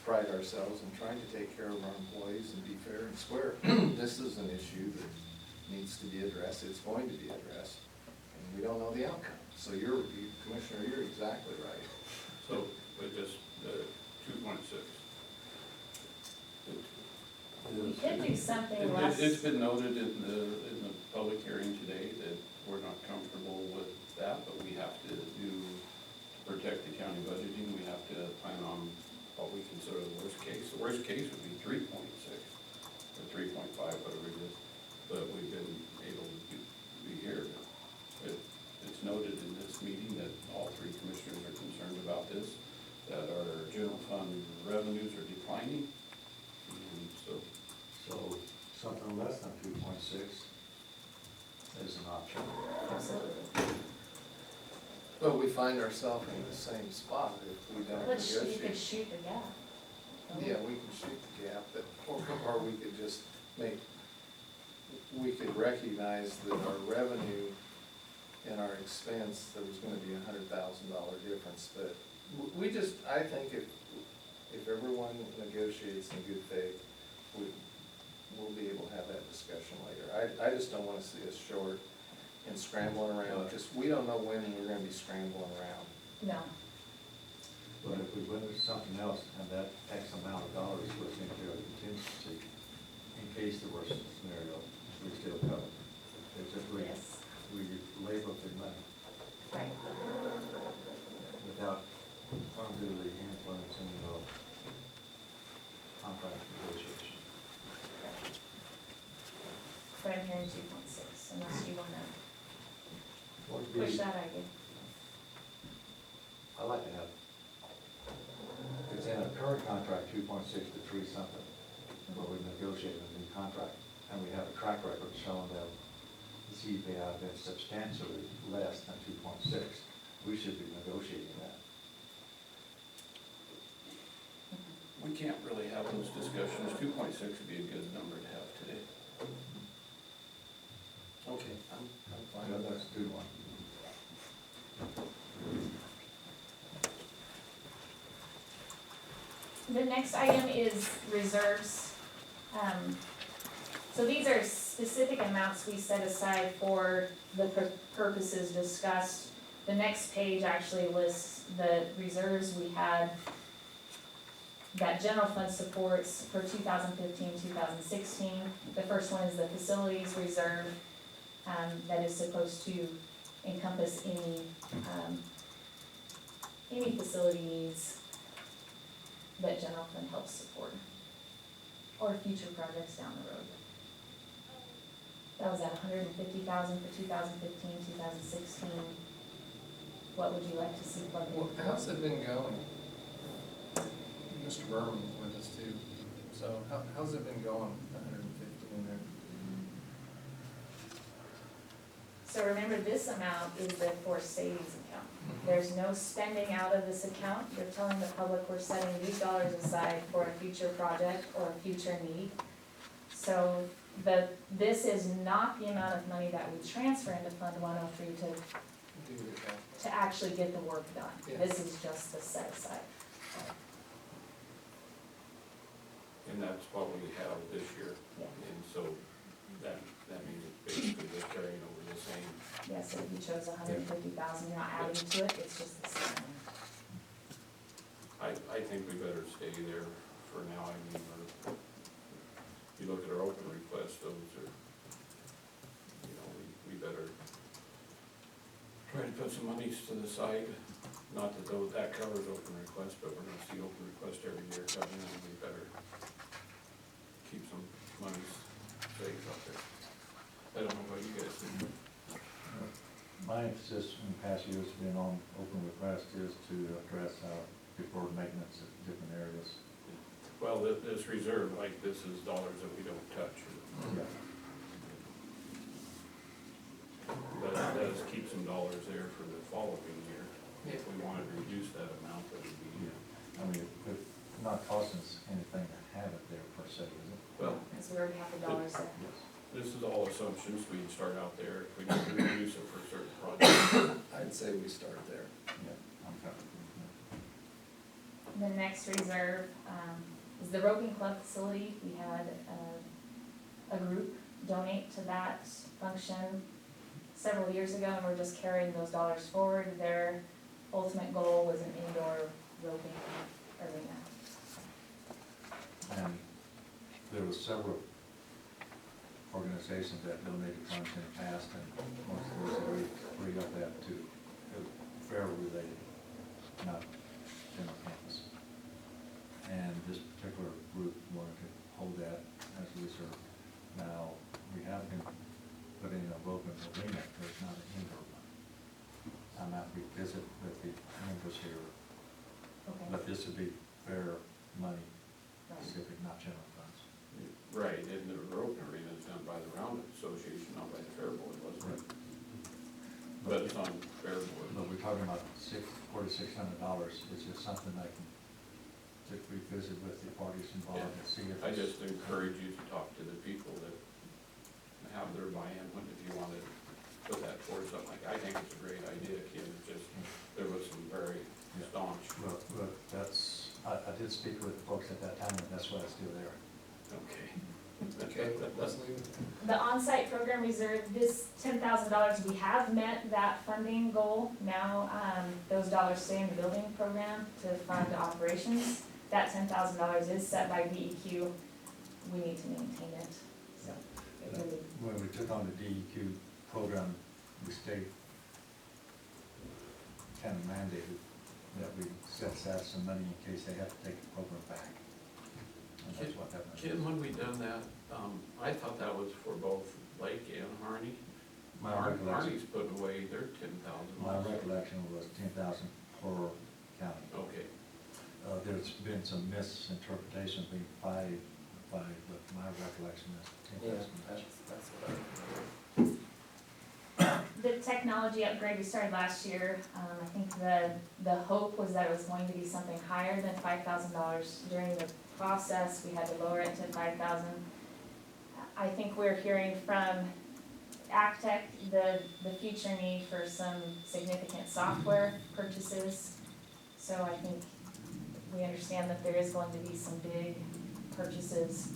pride ourselves in trying to take care of our employees and be fair and square. This is an issue that needs to be addressed. It's going to be addressed, and we don't know the outcome. So Commissioner, you're exactly right. so, but just 2.6. We could do something less. It's been noted in the public hearing today that we're not comfortable with that, but we have to do, to protect the county budgeting, we have to plan on what we consider the worst case. The worst case would be 3.6 or 3.5, whatever it is, but we've been able to be here. It's noted in this meeting that all three commissioners are concerned about this, that our general fund revenues are declining, and so. So something less than 2.6 is an option. Absolutely. But we find ourselves in the same spot if we don't You could negotiate. shoot the gap. Yeah, we can shoot the gap, but, or we could just we could recognize that our revenue and our expense, there was gonna be $100,000 difference, but we just, I think if everyone negotiates in good faith, we'll be able to have that discussion later. I just don't wanna see us short and scrambling around, because we don't know when we're gonna be scrambling around. No. But if we went with something else and that X amount of dollars was into a contingency, in case the worst scenario, we still cover. It's just Yes. we labor for money Right. without unduly influencing the contract negotiation. But I'm hearing 2.6, unless you wanna What would push be, that idea. I like to have, it's in a current contract, 2.6 to 3 something, where we negotiate a new contract, and we have a track record showing that the CPI have been substantially less than 2.6. We should be negotiating that. We can't really have those discussions. 2.6 would be a good number to have today. Okay, I'm fine with That's that. a good one. The next item is reserves. So these are specific amounts we set aside for the purposes discussed. The next page actually lists the reserves we had that general fund supports for 2015, 2016. The first one is the facilities reserve, that is supposed to encompass any facility needs that general fund helps support, or future projects down the road. That was at $150,000 for 2015, 2016. What would you like to see plugged in? Well, how's it been going? Mr. Berman's with us too, so how's it been going, 150 in there? So remember, this amount is the forced savings account. There's no spending out of this account. You're telling the public we're setting these dollars aside for a future project or a future need. So this is not the amount of money that we transfer into Fund 103 Do your capital. to actually get the work done. Yeah. This is just the set aside. And that's what we have this year. Yeah. And so that means basically just carrying over the same. Yeah, so if you chose 150,000, you're not adding to it, it's just the same. I think we better stay there for now. I mean, you look at our open requests, those are, you know, we better try to put some monies to the side. Not that that covers open requests, but we're gonna see open requests every year coming, and we better keep some monies safe out there. I don't know what you guys think. My emphasis in past years has been on open request is to address deferred maintenance at different areas. Well, this reserve, like this is dollars that we don't touch. Yeah. But it does keep some dollars there for the following year. If we wanted to reduce that amount, that would be, I mean, it's not costing us anything to have it there per se, is it? well, Because we already have the dollars there. Yes. this is all assumptions. We'd start out there. If we need to reduce it for certain projects. I'd say we start there. Yeah, I'm comfortable with that. The next reserve is the roping club facility. We had a group donate to that function several years ago, and we're just carrying those dollars forward. Their ultimate goal was an indoor roping arena. And there were several organizations that donated funds in the past, and most of those we got that to fair related, not general campus. And this particular group wanted to hold that as a reserve. Now, we have been putting a roping arena, there's not an indoor one. I'm not revisit with the members here, Okay. but this would be fair money, Right. specific, not general funds. Right, and the roping arena is done by the Round Association, not by the Fair Board, wasn't it? But it's on Fair Board. But we're talking about $4,600, it's just something I can just revisit with the parties involved and see if. I just encourage you to talk to the people that have their buy-in, when if you want to put that towards something like, I think it's a great idea, Kim, it's just, there was some very staunch. But that's, I did speak with the folks at that time, and that's why it's still there. Okay. Okay, let's leave it. The on-site program reserve, this $10,000, we have met that funding goal. Now, those dollars stay in the building program to fund operations. That $10,000 is set by DEQ. We need to maintain it, so. it really- When we took on the DEQ program, the state kind of mandated that we set aside some money in case they have to take the program back. And that's what happened. Kim, when we done that, I thought that was for both Lake and Harney. My recollection, Harney's putting away their 10,000. my recollection was 10,000 per county. Okay, There's been some misinterpretation being five, but my recollection is 10,000. That's what I. The technology upgrade we started last year, I think the hope was that it was going to be something higher than $5,000. During the process, we had to lower it to $5,000. I think we're hearing from ACTEC the future need for some significant software purchases. So I think we understand that there is going to be some big purchases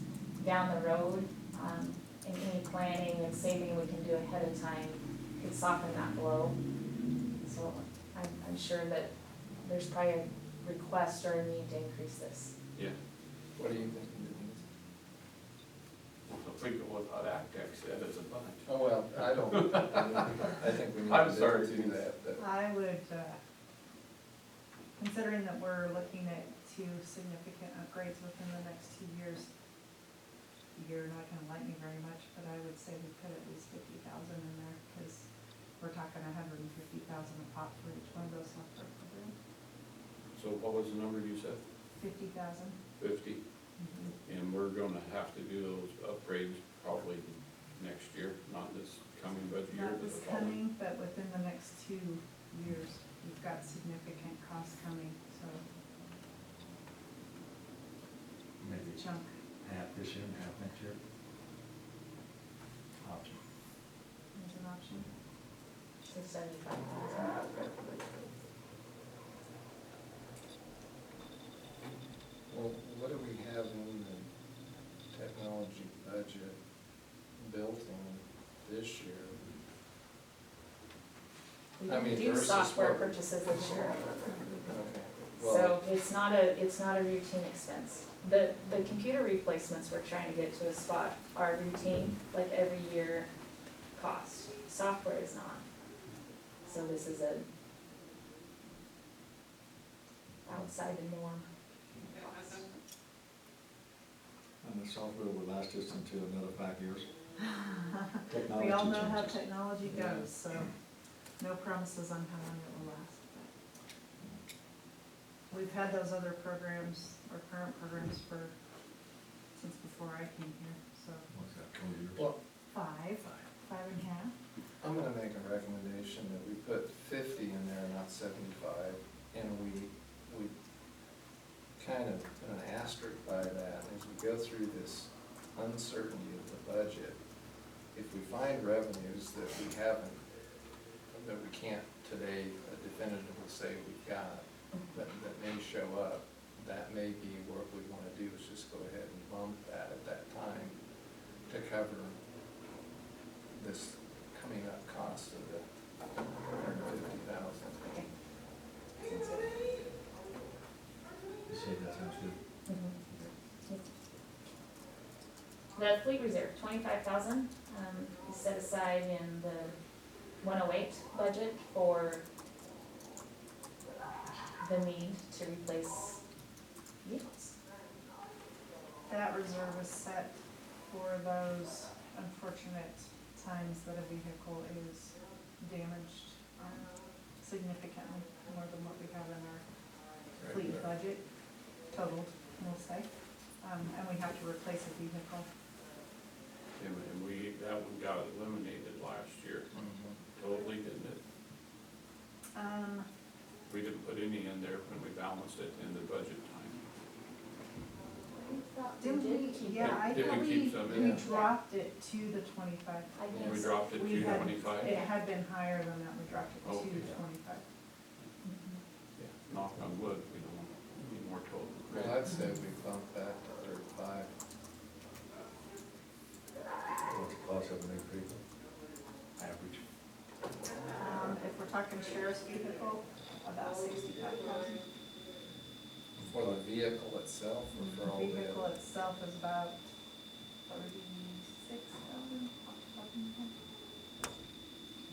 down the road. And any planning and saving we can do ahead of time could soften that blow. So I'm sure that there's probably a request or a need to increase this. yeah. What do you think, Denise? I think what ACTEC said is a bunch. Oh, well, I don't, I think we need I'm to sorry. do that, but. I would, considering that we're looking at 2 significant upgrades within the next 2 years, you're not gonna like me very much, but I would say we put at least 50,000 in there, because we're talking 150,000 a pop for each one of those software programs. So what was the number you said? 50,000. 50? And we're gonna have to do those upgrades probably next year, not this coming budget year, Not but this the following. coming, but within the next 2 years, we've got significant costs coming, so Maybe chunk. half this year and half next year. option. So 75,000. Well, what do we have in the technology budget built in this year? We I mean, do versus software what- purchases this year. Okay, well, So it's not a routine expense. The computer replacements we're trying to get to a spot are routine, like every year cost. Software is not. So this is a outside the norm. And the software will last us until another 5 years. We all know how changes. technology goes, so no promises on how long it will last. But we've had those other programs, or current programs since before I came here, so What's that, 20 years? well, 5.5. I'm gonna make a recommendation that we put 50 in there, not 75, and we kind of put an asterisk by that as we go through this uncertainty of the budget. If we find revenues that we haven't, that we can't today definitively say we've got, that may show up, that may be what we wanna do, is just go ahead and bump that at that time to cover this coming up cost of the $150,000. Okay. You say that sounds good. The fleet reserve, 25,000, is set aside in the 108 budget for the need to replace vehicles. That reserve is set for those unfortunate times that a vehicle is damaged significantly more than what we have in our fleet budget, totaled, we'll say. And we have to replace a vehicle. And that one got eliminated last year, totally, didn't it? We didn't put any in there when we balanced it in the budget time. Didn't we, yeah, I Did we thought keep some in we there? dropped it to the 25. I We guess. dropped it We to had- 25? It had been higher than that, we dropped it to Okay. 25. Yeah, knock on wood, we don't need more total. Well, I'd say we bump that to 35. What's the cost of a new vehicle? Average. If we're talking sheriff's vehicle, about 65,000. For the vehicle itself or for all The the vehicle other? itself is about 36,000.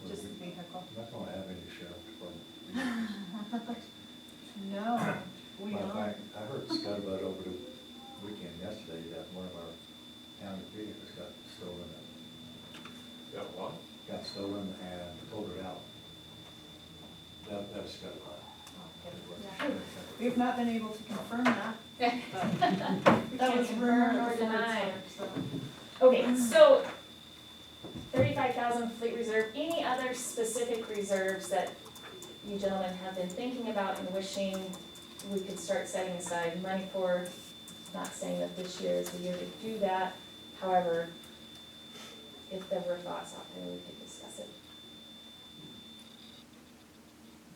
Just the vehicle. I'm not gonna have any sheriff department. No, we Matter of aren't. fact, I heard scuttlebutt over the weekend yesterday that one of our county vehicles got stolen. Got what? Got stolen and pulled it out. That was scuttlebutt. We've not been able to confirm that. We That can't was confirm rumor nor before deny. it started, Okay, so 35,000 fleet reserve, any other specific reserves that you gentlemen have been thinking about and wishing we could start setting aside money for? Not saying that this year is the year to do that, however, if there were thoughts out there, we could discuss it.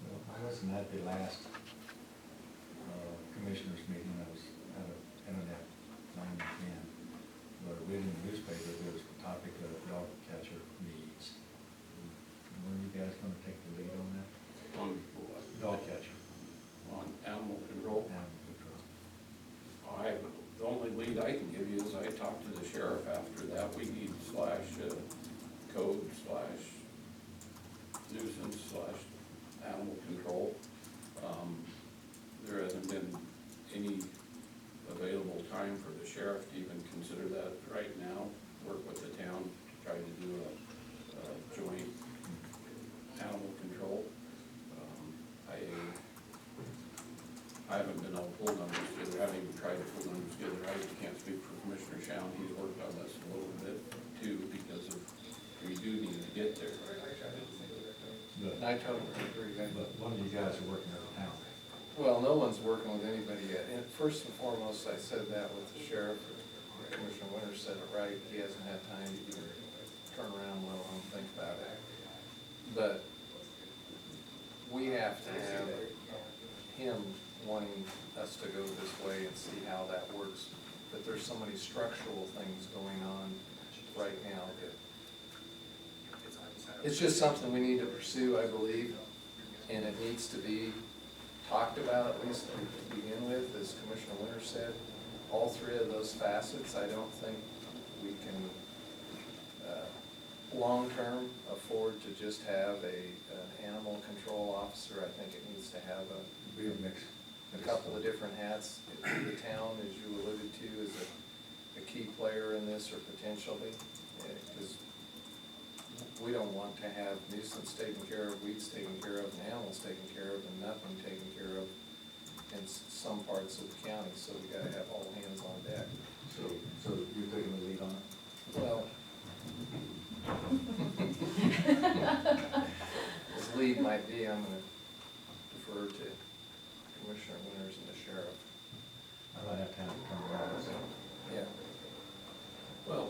Well, I wasn't at the last commissioners meeting. I was at an internet 9 to 10. But reading the newspaper, there was the topic of dog catcher needs. Were you guys gonna take the lead on that? On what? Dog catcher. On animal control? Animal control. The only lead I can give you is I talked to the sheriff after that. We need code / nuisance / animal control. There hasn't been any available time for the sheriff to even consider that right now. Work with the town to try to do a joint animal control. I haven't been able to pull numbers together. I haven't even tried to pull numbers together. I can't speak for Commissioner Shown. He's worked on this a little bit too because of, we do need to get there. I totally agree. But one of you guys are working at the town. Well, no one's working with anybody yet. And first and foremost, I said that with the sheriff. Commissioner Winters said it right. He hasn't had time to even turn around, let alone think about it. But we have to have him wanting us to go this way and see how that works. But there's so many structural things going on right now that it's just something we need to pursue, I believe, and it needs to be talked about, at least to begin with, as Commissioner Winter said. All three of those facets, I don't think we can, long-term, afford to just have an animal control officer. I think it needs to have Be a mix. a couple of different hats. The town, as you alluded to, is a key player in this, or potentially, because we don't want to have nuisance taken care of, weeds taken care of, and animals taken care of, and nothing taken care of in some parts of the county, so we gotta have all hands on deck. So you're taking the lead on it? Well, as lead might be, I'm gonna defer to Commissioner Winters and the sheriff. I might have time to come around, so. Yeah. Well,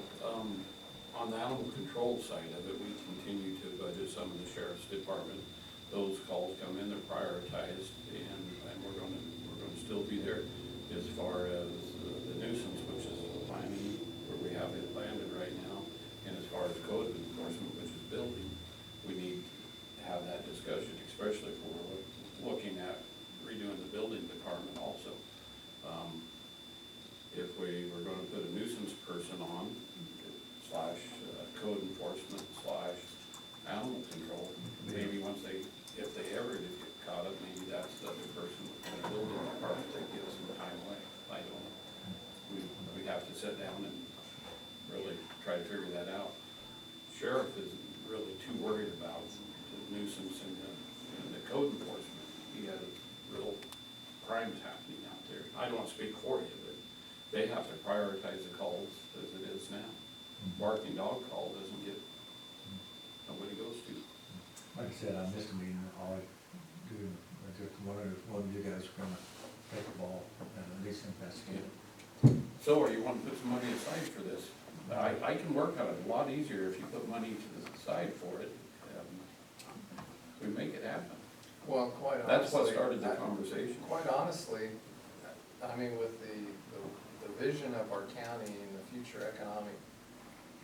on the animal control side of it, we continue to budget some of the sheriff's department. Those calls come in, they're prioritized, and we're gonna still be there as far as the nuisance, which is planning, where we have it landed right now, and as far as code enforcement, which is building, we need to have that discussion, especially if we're looking at redoing the building department also. If we were gonna put a nuisance person on, slash code enforcement, slash animal control, maybe once if they ever did get caught up, maybe that's the other person in a building department that gives some time away. I don't know. We'd have to sit down and really try to figure that out. Sheriff isn't really too worried about the nuisance and the code enforcement. He has real crimes happening out there. I don't want to speak for you, but they have to prioritize the calls as it is now. Barking dog call doesn't get, nobody goes to. Like I said, I missed a meeting, all I do, I just wondered if one of you guys were gonna take the ball and at least investigate it. So, or you want to put some money aside for this? I can work on it a lot easier if you put money to the side for it. We make it happen. Well, quite honestly. That's what started the conversation. Quite honestly, I mean, with the vision of our county and the future economic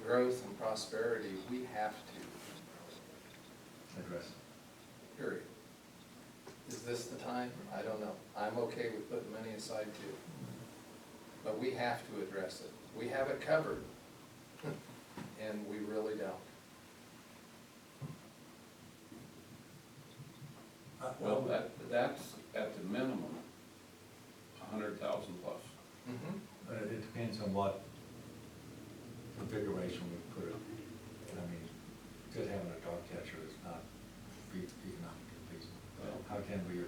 growth and prosperity, we have to, Address it. period. Is this the time? I don't know. I'm okay with putting money aside too. But we have to address it. We have it covered, and we really don't. Well, that's at the minimum, 100,000 plus. It depends on what configuration we put it. I mean, just having a dog catcher is not economically feasible. Well, How can we,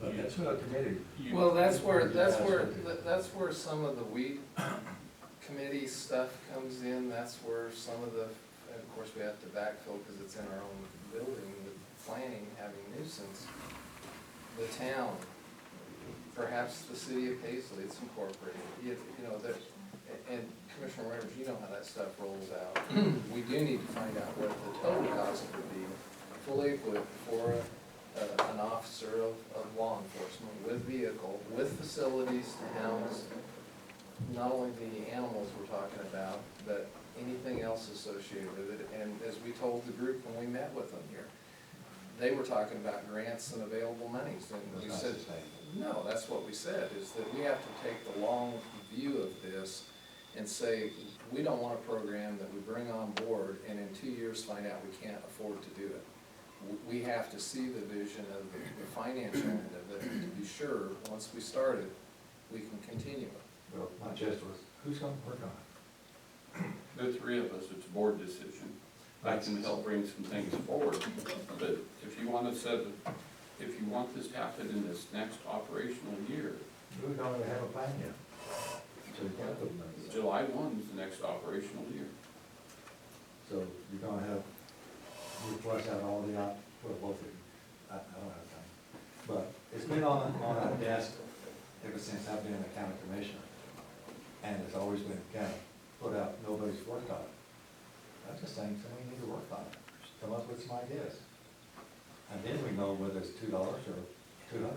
but that's what a committee. Well, that's where some of the weed committee stuff comes in. That's where some of the, and of course, we have to backfill because it's in our own building with planning, having nuisance. The town, perhaps the city of Paisley, it's incorporated, you know, and Commissioner Winters, you know how that stuff rolls out. We do need to find out what the total cost would be, fully equipped for an officer of law enforcement with vehicle, with facilities to house not only the animals we're talking about, but anything else associated with it. And as we told the group when we met with them here, they were talking about grants and available monies, and we said, no, that's what we said, is that we have to take the long view of this and say, we don't want a program that we bring on board and in 2 years find out we can't afford to do it. We have to see the vision of the financial end of it, and to be sure, once we start it, we can continue it. Well, my just was, who's gonna work on it? The three of us, it's a board decision. I can help bring some things forward, but if you want to if you want this to happen in this next operational year, We don't even have a plan yet. So you can't put money aside. July 1 is the next operational year. So you're gonna have, you flush out all the, well, both of you, I don't have time. But it's been on our desk ever since I've been a county commissioner. And it's always been kind of put out, nobody's worked on it. I just think somebody need to work on it. come up with some ideas. And then we know whether it's $2 or 200.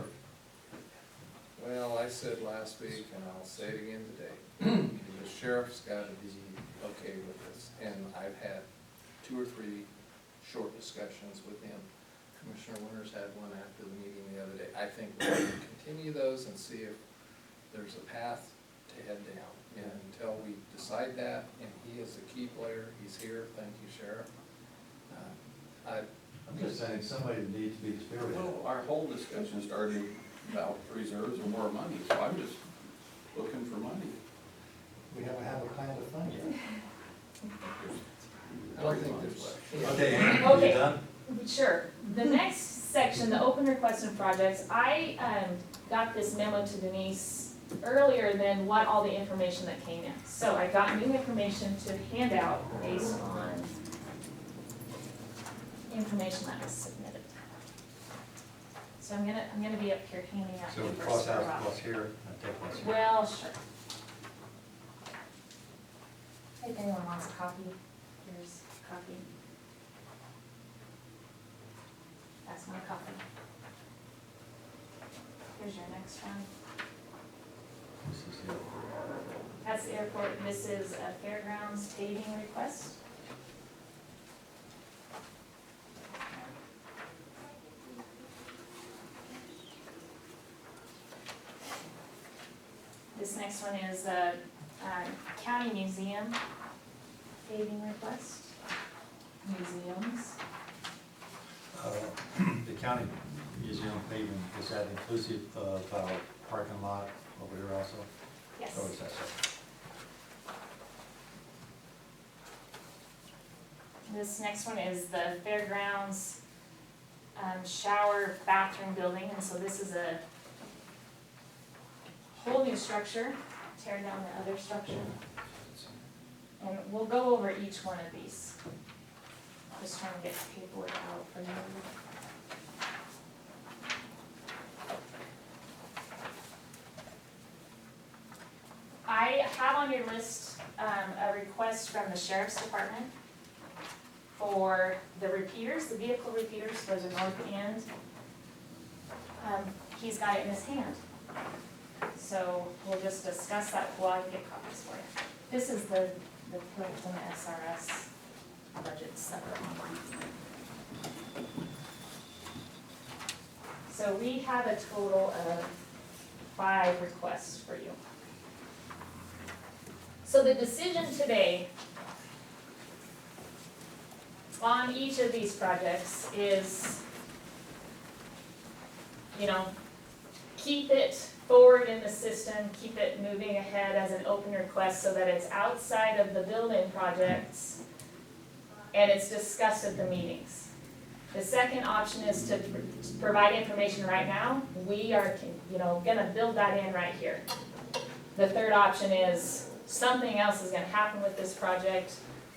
Well, I said last week, and I'll say it again today, the sheriff's gotta be okay with this. And I've had 2 or 3 short discussions with him. Commissioner Winters had one after the meeting the other day. I think we can continue those and see if there's a path to head down. And until we decide that, and he is a key player, he's here, thank you, Sheriff. I'm just saying, somebody needs to be the spirit. Well, our whole discussion started about reserves or more money, so I'm just looking for money. We haven't had a plan to fund yet. I don't think there's. Okay, Ann, you Okay. done? Sure. The next section, the open requests and projects, I got this memo to Denise earlier than what all the information that came in. So I got new information to hand out based on information that was submitted. So I'm gonna be up here handing out So papers cross for a out while. what's here and take what's here. Well, sure. If anyone wants a copy, here's a copy. That's my copy. Here's your next one. This is it. That's the airport. This is a fairgrounds paving request. This next one is a county museum paving request. Museums. The county museum paving, is that inclusive of our parking lot over here also? Yes. Or is that separate? This next one is the fairgrounds shower bathroom building, and so this is a whole new structure, tear down the other structure. And we'll go over each one of these. Just trying to get the paperwork out for you. I have on your list a request from the sheriff's department for the repeaters, the vehicle repeaters for the north end. He's got it in his hand. So we'll just discuss that while I get copies for you. This is the print from the SRS budgets that are online. So we have a total of 5 requests for you. So the decision today on each of these projects is, keep it forward in the system, keep it moving ahead as an open request so that it's outside of the building projects and it's discussed at the meetings. The second option is to provide information right now. We are, gonna build that in right here. The third option is something else is gonna happen with this project.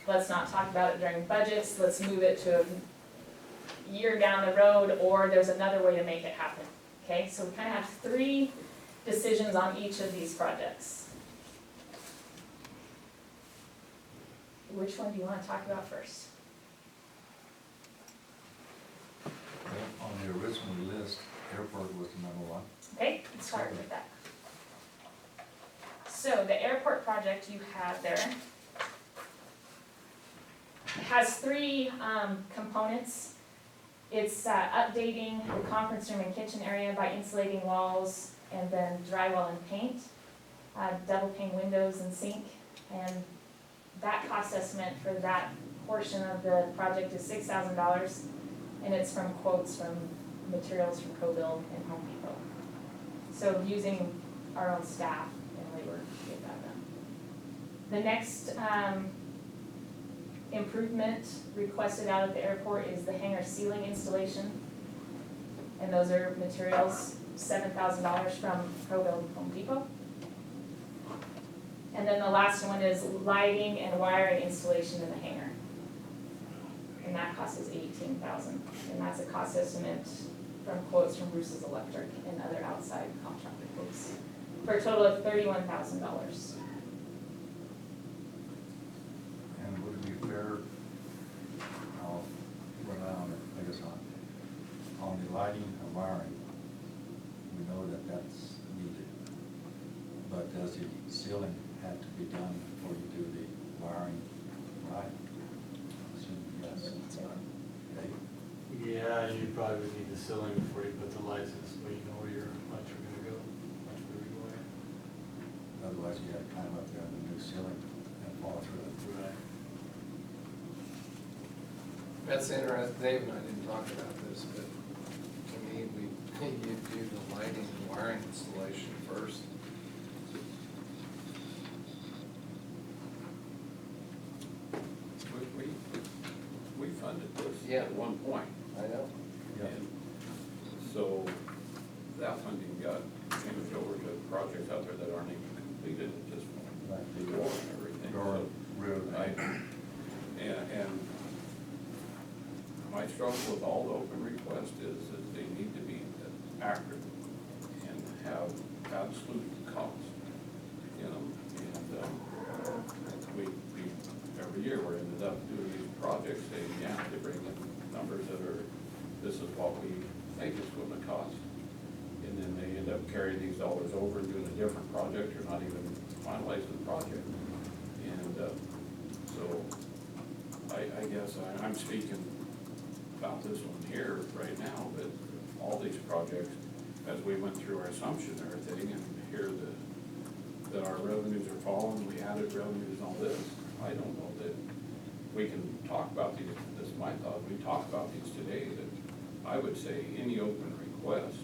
Let's not talk about it during budgets. Let's move it to a year down the road, or there's another way to make it happen. Okay, so we kind of have 3 decisions on each of these projects. Which one do you want to talk about first? Well, on the original list, airport was the number 1. Okay, let's start with that. So the airport project you have there has 3 components. It's updating the conference room and kitchen area by insulating walls and then drywall and paint, double pane windows and sink. And that cost estimate for that portion of the project is $6,000, and it's from quotes from materials from CoBuild and Home Depot. So using our own staff and labor to get that done. The next improvement requested out at the airport is the hangar ceiling installation. And those are materials, $7,000 from CoBuild and Home Depot. And then the last one is lighting and wiring installation in the hangar. And that cost is $18,000. And that's a cost estimate from quotes from Bruce's Electric and other outside contractor quotes, for a total of $31,000. And would it be fair, the wiring. We know that that's needed. But does the ceiling have to be done before you do the wiring, right? Assuming yes. Okay. Yeah, you probably would need the ceiling before you put the lights in, so you know where your lights are gonna go, much where you're going. Otherwise, you gotta climb up there on the new ceiling and fall through it. Right. That's interesting, Dave and I didn't talk about this, but to me, you do the lighting and wiring installation first. We funded this Yeah. at one point. I know. And so that funding got changed over to projects out there that aren't even completed at this point. Like The door and everything. Door, So rear. And my struggle with all the open requests is that they need to be accurate and have absolute cost in them. And every year we're ended up doing these projects saying, yeah, they bring in numbers that are, this is what we think it's going to cost. And then they end up carrying these dollars over and doing a different project or not even finalizing the project. And so I guess I'm speaking about this one here right now, but all these projects, as we went through our assumption and everything, and hear that our revenues are falling, we added revenues and all this, I don't know that we can talk about these, this is my thought, we talk about these today, that I would say any open request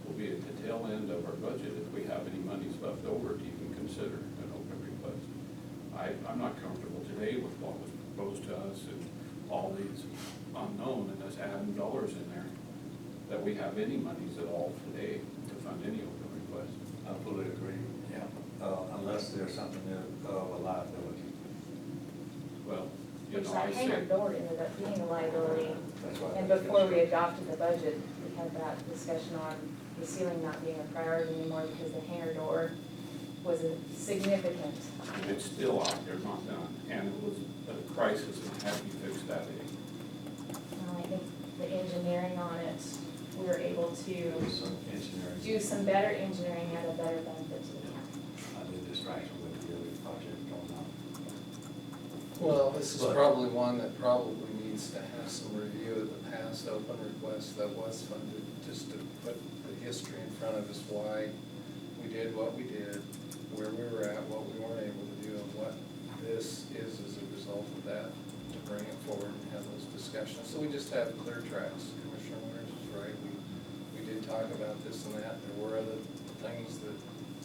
will be at the tail end of our budget if we have any monies left over to even consider an open request. I'm not comfortable today with what was proposed to us and all these unknown and us adding dollars in there, that we have any monies at all today to fund any open request. I fully agree. Yeah. Unless there's something of a liability. Well, you Which know, that I hangar say, door ended up being a liability. That's why. And before we adopted the budget, we had that discussion on the ceiling not being a priority anymore because the hangar door was a significant. it's still out there, not done, and it was a crisis, and have you fixed that? I think the engineering on it, we were able to Some engineering. do some better engineering at a better benefit to the county. The distraction with the other project going on. Well, this is But- probably one that probably needs to have some review of the past open request that was funded, just to put the history in front of us, why we did what we did, where we were at, what we weren't able to do, and what this is as a result of that, to bring it forward and have those discussions. So we just have clear tracks. Commissioner Winters is right, we did talk about this and that, there were other things that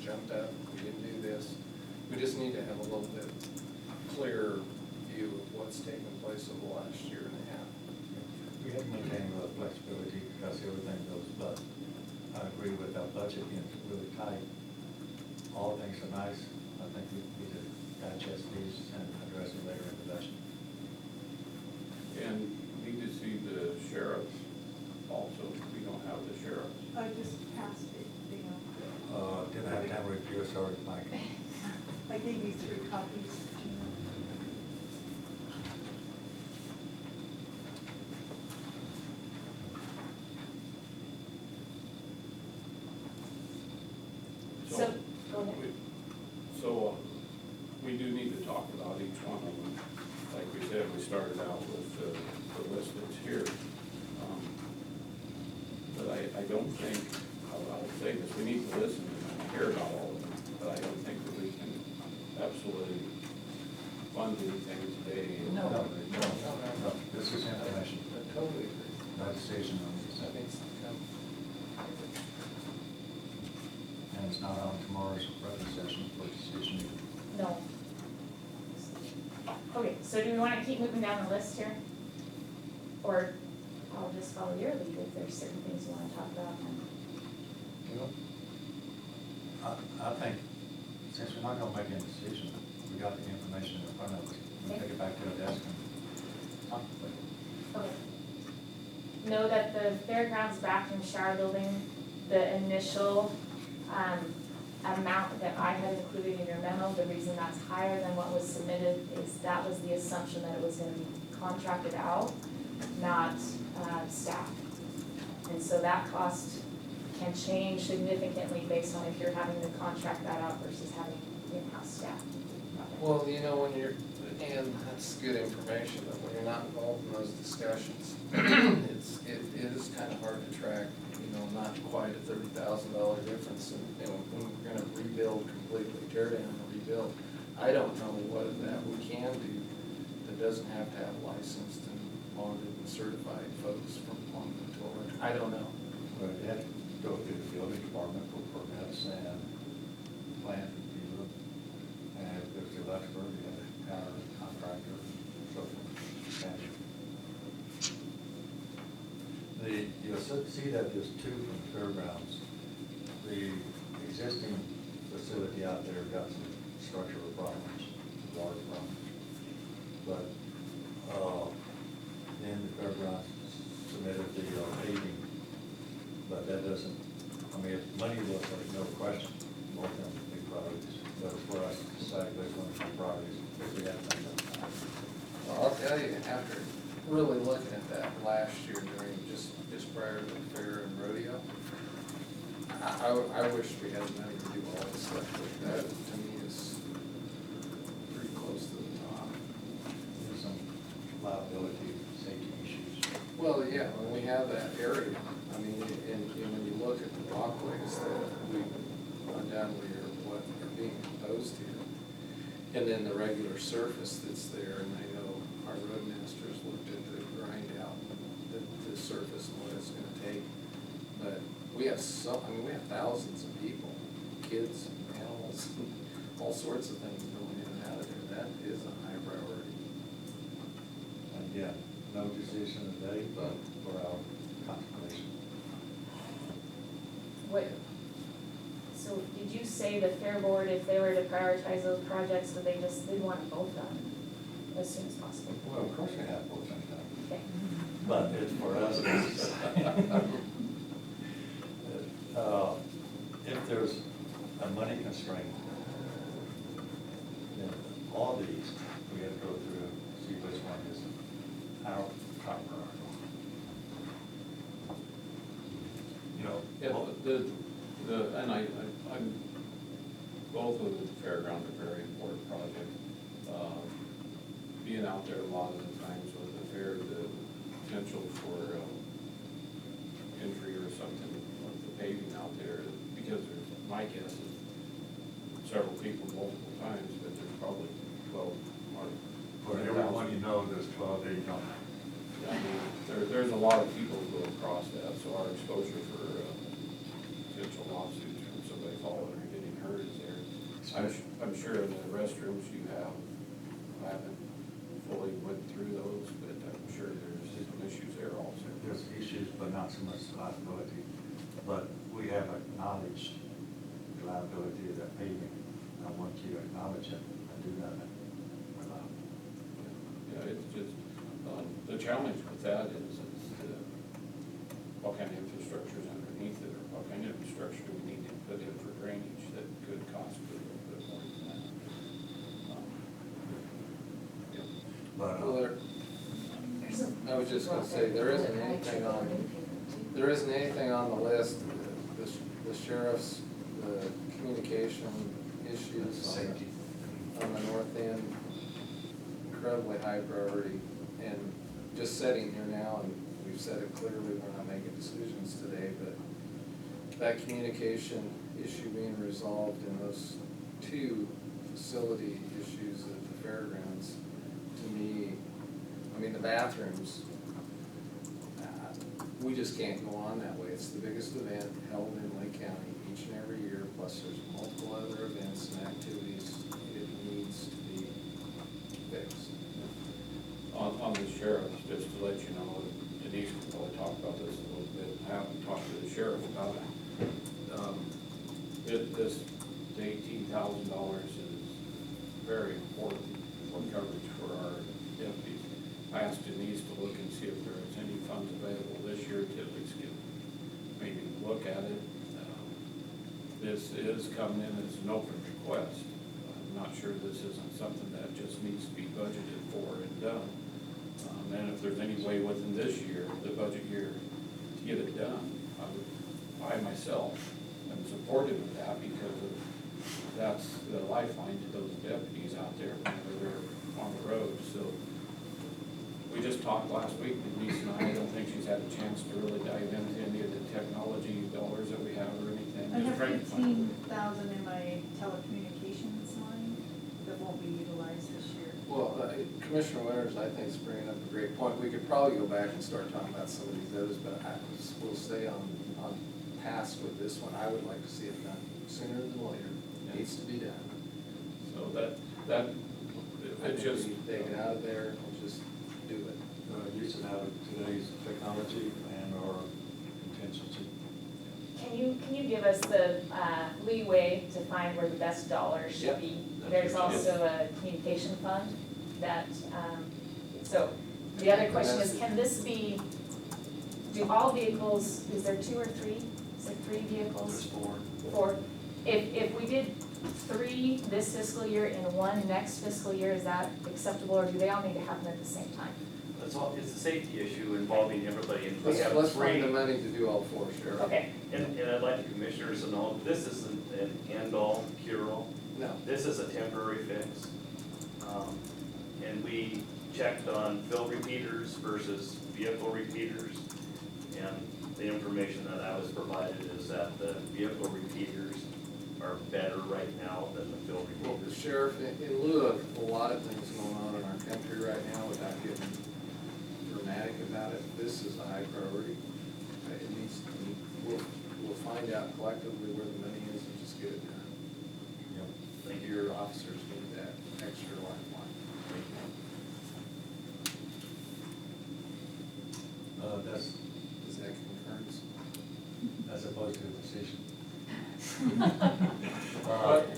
jumped up, we didn't do this. We just need to have a little bit clearer view of what's taken place over the last year and a half. We have maintained a little flexibility because everything goes, but I agree with our budget being really tight. All things are nice. I think we need to digest these and address them later in the session. And need to see the sheriff also, we don't have the sheriff. I just passed it, you know. Didn't have time to review, sorry, Mike. I gave you 3 copies, Gina. So, go ahead. So, we do need to talk about each one of them. Like we said, we started out with the list that's here. But I don't think, I'll say this, we need to listen and hear about all of them, but I don't think that we can absolutely fund anything today. No. This is information, I totally agree. no decision on these. That needs to come. And it's not on tomorrow's regular session for decision. No. Okay, so do we want to keep moving down the list here? Or I'll just follow your lead if there's certain things you want to talk about. I think, since we're not gonna make any decision, we got the information in front of us, we'll take it back to the desk and contemplate. Okay. Know that the fairgrounds bathroom shower building, the initial amount that I had included in your memo, the reason that's higher than what was submitted is that was the assumption that it was gonna be contracted out, not staffed. And so that cost can change significantly based on if you're having to contract that out versus having in-house staff. Well, you know, when you're, and that's good information, but when you're not involved in those discussions, it is kind of hard to track, you know, not quite a $30,000 difference. And, you know, when we're gonna rebuild completely, tear down and rebuild, I don't know what of that we can do that doesn't have to have licensed and bonded and certified folks from plumbing to electric. I don't know. But you have to go through the building department for permits and plan review. And if there's the electrical, you have to hire a contractor, so forth. And you'll see that there's two from the fairgrounds. The existing facility out there got some structural problems, water problems. But then the fairgrounds submitted the paving, but that doesn't, I mean, if money was like no question, both of them big priorities. But as far as deciding which one of the priorities, we have to make that time. Well, I'll tell you, after really looking at that last year during, just prior to the fair and rodeo, I wish we had money to do all this stuff, but that to me is pretty close to the top. There's some liability, safety issues. Well, yeah, when we have that area, I mean, and when you look at the walkways that we undoubtedly are being proposed here, and then the regular surface that's there, and I know our roadmasters looked at the grind out, the surface and what it's gonna take. But we have we have thousands of people, kids, animals, all sorts of things going in and out of there. That is a high priority. And yeah, no decision today, but for our contemplation. What, so did you say the fair board, if they were to prioritize those projects, that they'd want them both done as soon as possible? Well, of course we have both things done. Okay. But it's for us, if there's a money constraint, then all these, we have to go through and see which one is our top priority. You know, Yeah, I'm, both of the fairgrounds are very important projects. Being out there a lot of the times with the fair, the potential for injury or something with the paving out there, because there's, my guess is several people multiple times, but there's probably 12 or. for everyone you know, there's 12 that you don't. I mean, there's a lot of people who go across that, so our exposure for potential lawsuits from somebody falling or getting hurt is there. I'm sure in the restrooms you have, I haven't fully went through those, but I'm sure there's some issues there also. There's issues, but not so much liability. But we have acknowledged the liability of that paving. I want you to acknowledge it and do nothing. Yeah, it's just, the challenge with that is what kind of infrastructure is underneath it, or what kind of infrastructure do we need to put in for drainage that could cost a little bit more than that. Yeah. But, Well, I was just gonna say, there isn't anything on the list, the sheriff's, the communication issues safety. on the north end, incredibly high priority. And just sitting here now, and we've said it clearly, we're not making decisions today, but that communication issue being resolved and those two facility issues at the fairgrounds, to me, I mean, the bathrooms, we just can't go on that way. It's the biggest event held in Lake County each and every year, plus there's multiple other events and activities. It needs to be fixed. On the sheriff, just to let you know, Denise can probably talk about this a little bit. I haven't talked to the sheriff about it. This $18,000 is very important for coverage for our deputies. I asked Denise to look and see if there is any funds available this year to at least get, maybe look at it. This is coming in as an open request. I'm not sure this isn't something that just needs to be budgeted for and done. And if there's any way within this year, the budget year, to get it done. I myself am supportive of that because that's the lifeline to those deputies out there whenever they're on the road, so. We just talked last week, Denise and I don't think she's had a chance to really dive into any of the technology dollars that we have or anything. I Just have trying to find- 15,000 in my telecommunications line that won't be utilized this year. Well, Commissioner Winters, I think, is bringing up a great point. We could probably go back and start talking about some of these others, but we'll stay on task with this one. I would like to see it done sooner than later. It needs to be done. So it just. Take it out of there and just do it. Use it out of today's technology and our contingency. Can you give us the leeway to find where the best dollars should Yep. be? That's There's what you also a communication fund that, so the other question is, can this be, do all vehicles, is there 2 or 3? Is there 3 vehicles? There's 4. 4. If we did 3 this fiscal year and 1 next fiscal year, is that acceptable, or do they all need to happen at the same time? It's a safety issue involving everybody, and we have Let's find the 3. money to do all 4, Sheriff. Okay, And I'd like the commissioners to know, this isn't an end-all, cure-all. No. This is a temporary fix. And we checked on fill repeaters versus vehicle repeaters. And the information that I was provided is that the vehicle repeaters are better right now than the fill Well, repeaters. Sheriff, in lieu of a lot of things going on in our country right now, without getting dramatic about it, this is a high priority. It needs to be, we'll find out collectively where the money is and just get it done. Yep. I think your officers need that extra lifeline. That's Is that concurrence? as opposed to a decision.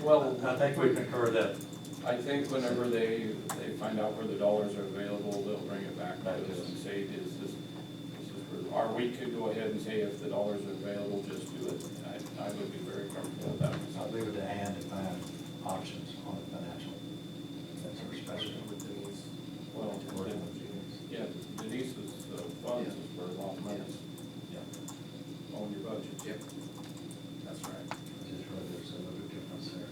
Well, I think we concur that. I think whenever they find out where the dollars are available, they'll bring it back to Back to us us. and say, or we could go ahead and say, if the dollars are available, just do it. I would be very comfortable with that. I'll leave it to Ann to find options on the financial. That's our special. With Denise. Well, Working with Denise. yeah, Denise's funds is where a lot of money is Yeah. on your budget. Yep. That's right. Just whether there's a little difference there.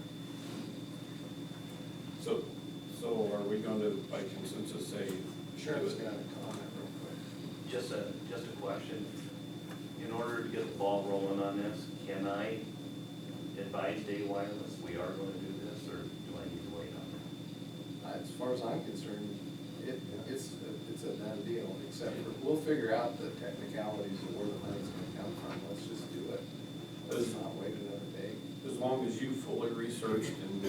So are we going to, by consensus, say? Sheriff's got a comment real quick. Just a question. In order to get the ball rolling on this, can I advise Day Wireless we are going to do this, or do I need to wait on that? As far as I'm concerned, it's a done deal, except for, we'll figure out the technicalities of where the money's gonna come from. Let's just do it. Let's not wait another day. As long as you fully researched and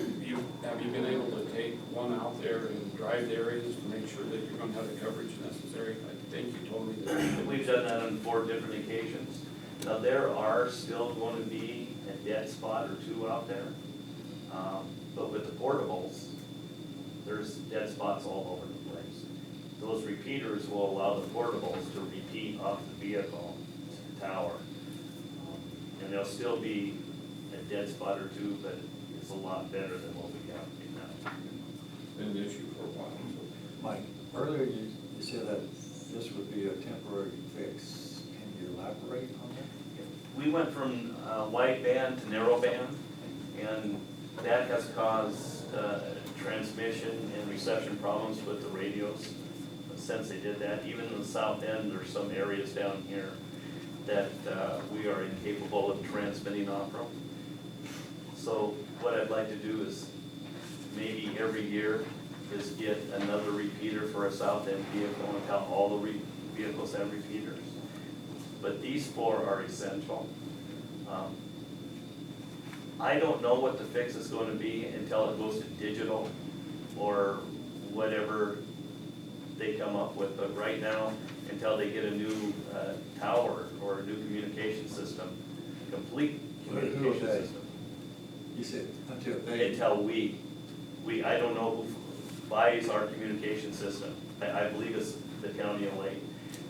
have you been able to take one out there and drive the areas to make sure that you're gonna have the coverage necessary? I think you told me that. We've done that on 4 different occasions. Now, there are still going to be a dead spot or 2 out there. But with the portables, there's dead spots all over the place. Those repeaters will allow the portables to repeat off the vehicle to the tower. And there'll still be a dead spot or 2, but it's a lot better than what we have right now. It's been an issue for a while, so. Mike, earlier you said that this would be a temporary fix. Can you elaborate on that? We went from wide band to narrow band, and that has caused transmission and reception problems with the radios since they did that. Even in the south end, there's some areas down here that we are incapable of transmitting off from. So what I'd like to do is maybe every year is get another repeater for a south end vehicle and have all the vehicles have repeaters. But these 4 are essential. I don't know what the fix is going to be until it goes to digital or whatever they come up with. But right now, until they get a new tower or a new communication system, complete Who is communication that? system. You said until they. Until I don't know who buys our communication system. I believe it's the county of Lake.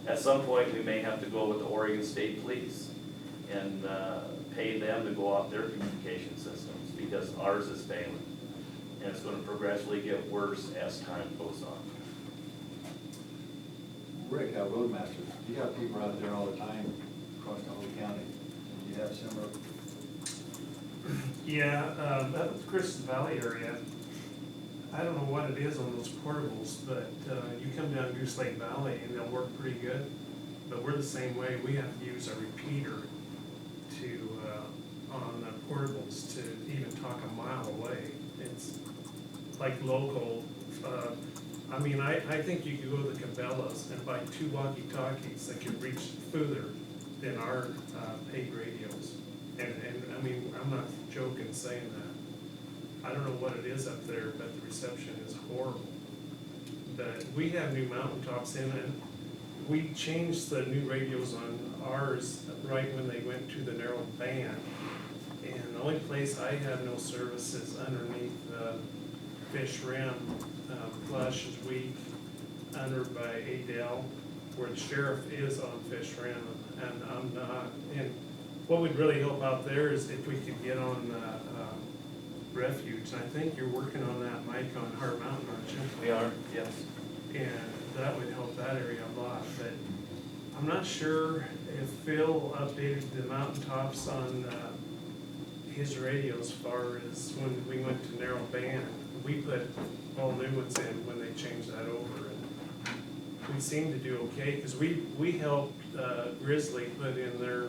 At some point, we may have to go with the Oregon State Police and pay them to go off their communication systems because ours is failing. And it's gonna progressively get worse as time goes on. Rick, our roadmaster, you got people out there all the time across the whole county. Do you have similar? Yeah, up at the Christmas Valley area, I don't know what it is on those portables, but you come down Goose Lake Valley and they'll work pretty good. But we're the same way, we have to use a repeater to, on the portables to even talk a mile away. It's like local, I mean, I think you could go to the Cabela's and buy 2 walkie-talkies that could reach further than our paid radios. And I mean, I'm not joking saying that. I don't know what it is up there, but the reception is horrible. But we have new mountaintops in, and we changed the new radios on ours right when they went to the narrow band. And the only place I have no service is underneath Fish Rim. Flush is weak, under by Adele, where the sheriff is on Fish Rim, and I'm not. And what would really help out there is if we could get on Refuge. And I think you're working on that, Mike, on Hard Mountain, aren't you? We are, yes. And that would help that area a lot, but I'm not sure if Phil updated the mountaintops on his radio as far as when we went to narrow band. We put all new ones in when they changed that over, and we seemed to do okay, because we helped Grizzly put in their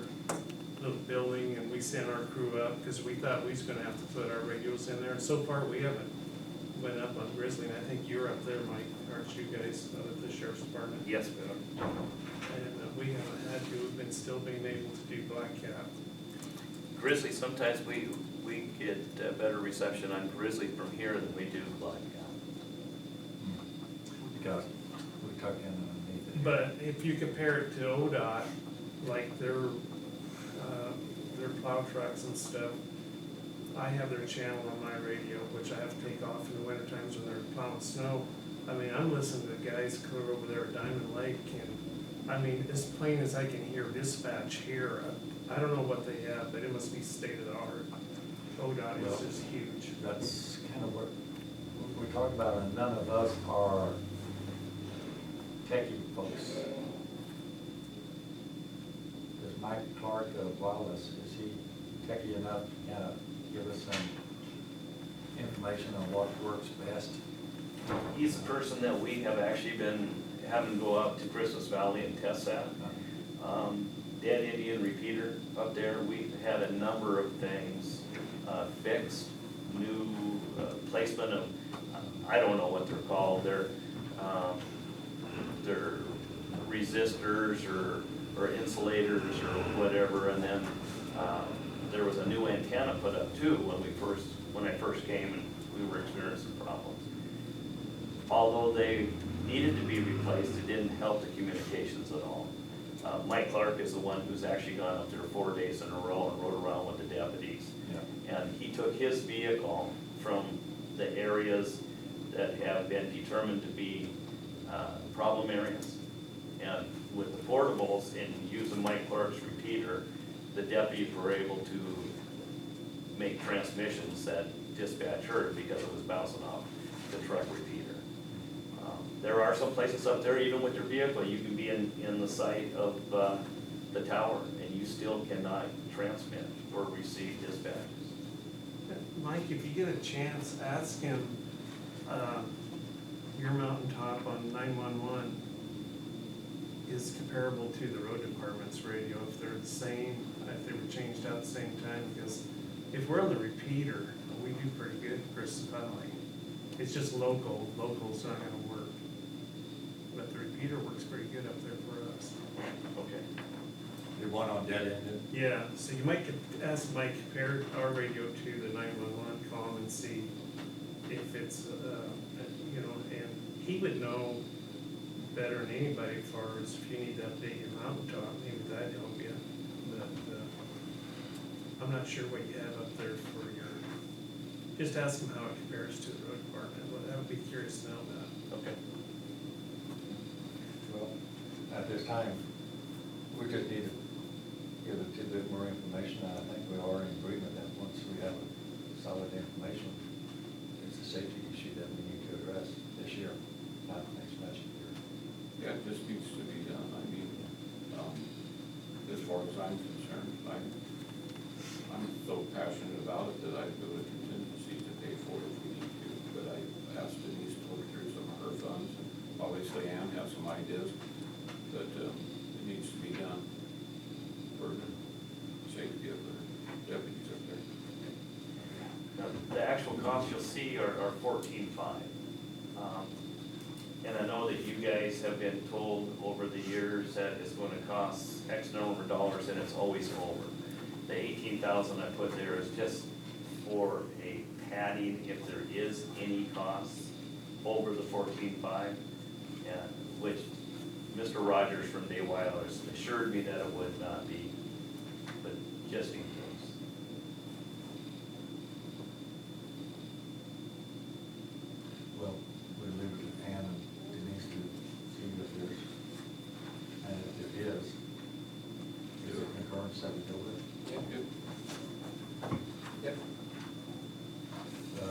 little building, and we sent our crew up, because we thought we was gonna have to put our radios in there, and so far we haven't went up on Grizzly, and I think you're up there, Mike, aren't you guys, at the sheriff's department? Yes, we are. And we haven't had to, we've been still being able to do Black Cat. Grizzly, sometimes we get better reception on Grizzly from here than we do Black Cat. Because we tuck in underneath it. But if you compare it to ODOT, like their plow trucks and stuff, I have their channel on my radio, which I have to take off in the winter times when they're plowing snow. I mean, I'm listening to guys clear over there at Diamond Lake, and I mean, as plain as I can hear dispatch here. I don't know what they have, but it must be state of the art. ODOT is just huge. That's kind of what we talk about, and none of us are techie folks. Is Mike Clark of Wallace, is he techie enough to kind of give us some information on what works best? He's the person that we have actually been having go up to Christmas Valley and test that. Dead Indian repeater up there, we've had a number of things fixed, new placement of, I don't know what they're called, they're resistors or insulators or whatever, and then there was a new antenna put up too when I first came, and we were experiencing problems. Although they needed to be replaced, it didn't help the communications at all. Mike Clark is the one who's actually gone up there 4 days in a row and rode around with the deputies. Yeah. And he took his vehicle from the areas that have been determined to be problem areas. And with the portables and using Mike Clark's repeater, the deputies were able to make transmissions that dispatch heard because it was bouncing off the truck repeater. There are some places up there, even with your vehicle, you can be in the sight of the tower and you still cannot transmit or receive dispatches. Mike, if you get a chance, ask him, your mountaintop on 911 is comparable to the road department's radio, if they're the same, if they were changed out at the same time, because if we're on the repeater, we do pretty good in Christmas Valley. It's just local's not gonna work. But the repeater works pretty good up there for us. Okay. The one on dead ended? Yeah, so you might ask Mike, compare our radio to the 911 call and see if it's, you know, and he would know better than anybody as far as if you need to update your mountaintop, maybe that'd help you. But I'm not sure what you have up there for your, just ask him how it compares to the road department. Well, I would be curious to know that. Okay. Well, at this time, we just need to give a tidbit more information. I think we are in agreement that once we have solid information, it's a safety issue that we need to address this year, not next budget year. Yeah, it just needs to be done. I mean, as far as as I'm concerned. I'm so passionate about it that I'd go to contingency to pay for it if we need to, but I asked Denise to look through some of her funds, and obviously Ann has some ideas, but it needs to be done for the safety of the deputies up there. Now, the actual costs you'll see are 14.5. And I know that you guys have been told over the years that it's gonna cost X number of dollars, and it's always over. The 18,000 I put there is just for a padding if there is any costs over the 14.5, and which Mr. Rogers from Day Wireless assured me that it would not be, but just in case. Well, we leave it to Ann and Denise to see if there's, and if it is it concurrence that we go with? Yep.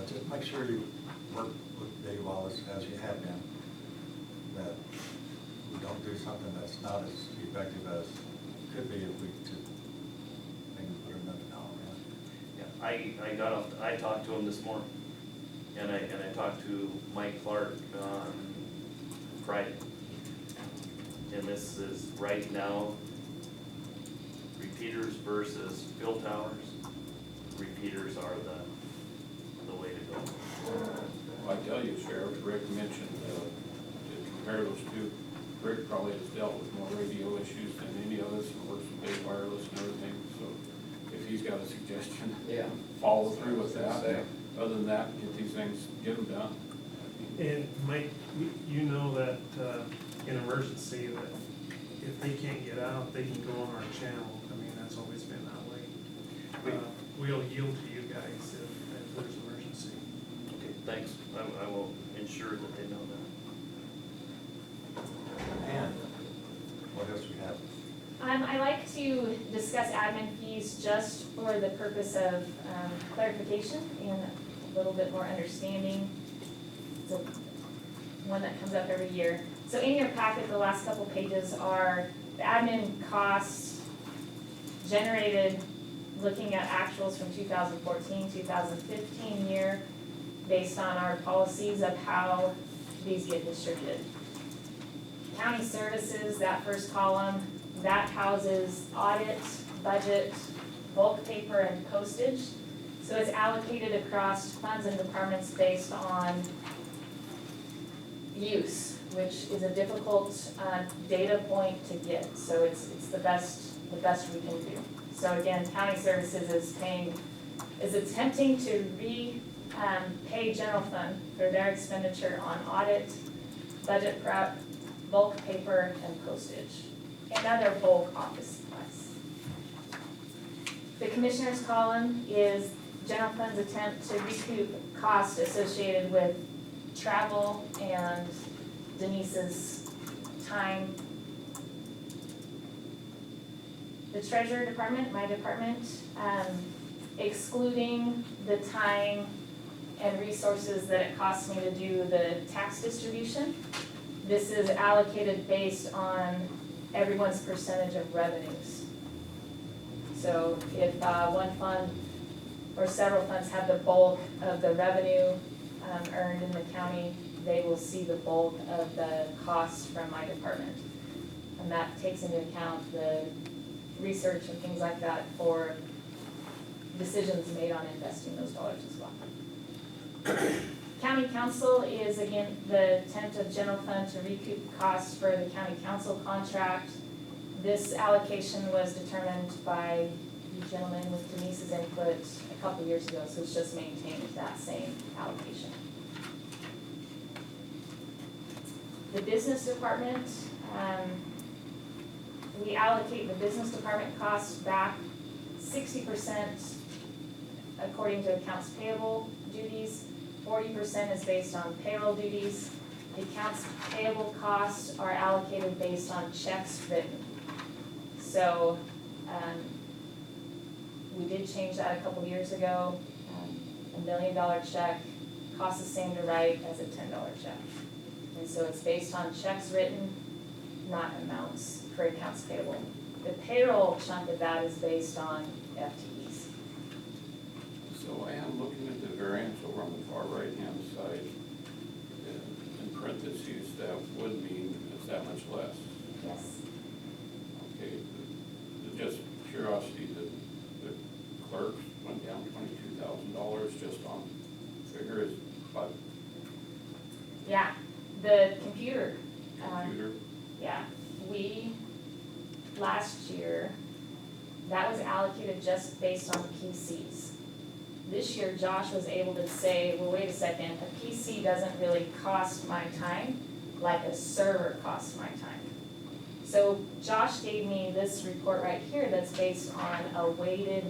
Just make sure you work with Dave Wallace as you have been, that we don't do something that's not as effective as could be if we could maybe put another dollar in. Yeah, I talked to him this morning, and I talked to Mike Clark on Friday. And this is right now, repeaters versus fill towers. Repeaters are the way to go. Well, I tell you, Sheriff, Rick mentioned, to compare those two, Rick probably has dealt with more radio issues than any of us, and works with Bay Wireless and everything, so if he's got a suggestion, Yeah. follow through with that. Say. Other than that, get these things, get them done. And Mike, you know that in emergency, that if they can't get out, they can go on our channel. I mean, that's always been that way. We'll yield to you guys if there's emergency. Okay, thanks. I will ensure that they know that. And what else we have? I like to discuss admin fees just for the purpose of clarification and a little bit more understanding. It's one that comes up every year. So in your packet, the last couple pages are the admin costs generated looking at actuals from 2014, 2015 year, based on our policies of how these get distributed. County services, that first column, that houses audit, budget, bulk paper, and postage. So it's allocated across funds and departments based on use, which is a difficult data point to get. So it's the best we can do. So again, county services is attempting to pay general fund for their expenditure on audit, budget prep, bulk paper, and postage, and other bulk office supplies. The commissioner's column is general fund's attempt to recoup costs associated with travel and Denise's time. The treasurer department, my department, excluding the time and resources that it costs me to do the tax distribution. This is allocated based on everyone's percentage of revenues. So if one fund or several funds have the bulk of the revenue earned in the county, they will see the bulk of the costs from my department. And that takes into account the research and things like that for decisions made on investing those dollars as well. County council is again the attempt of general fund to recoup costs for the county council contract. This allocation was determined by the gentleman with Denise's input a couple years ago, so it's just maintained that same allocation. The business department, we allocate the business department costs back 60% according to accounts payable duties, 40% is based on payroll duties. The accounts payable costs are allocated based on checks written. So we did change that a couple years ago. $1 million check costs the same to write as a $10 check. And so it's based on checks written, not amounts for accounts payable. The payroll chunk of that is based on FTEs. So I am looking at the variance over on the far right-hand side. In parentheses, that would mean it's that much less. Yes. Okay, just curiosity, the clerk went down $22,000 just on figure is, but Yeah, the computer. computer. Yeah, last year, that was allocated just based on PCs. This year, Josh was able to say, well, wait a second, a PC doesn't really cost my time like a server costs my time. So Josh gave me this report right here that's based on a weighted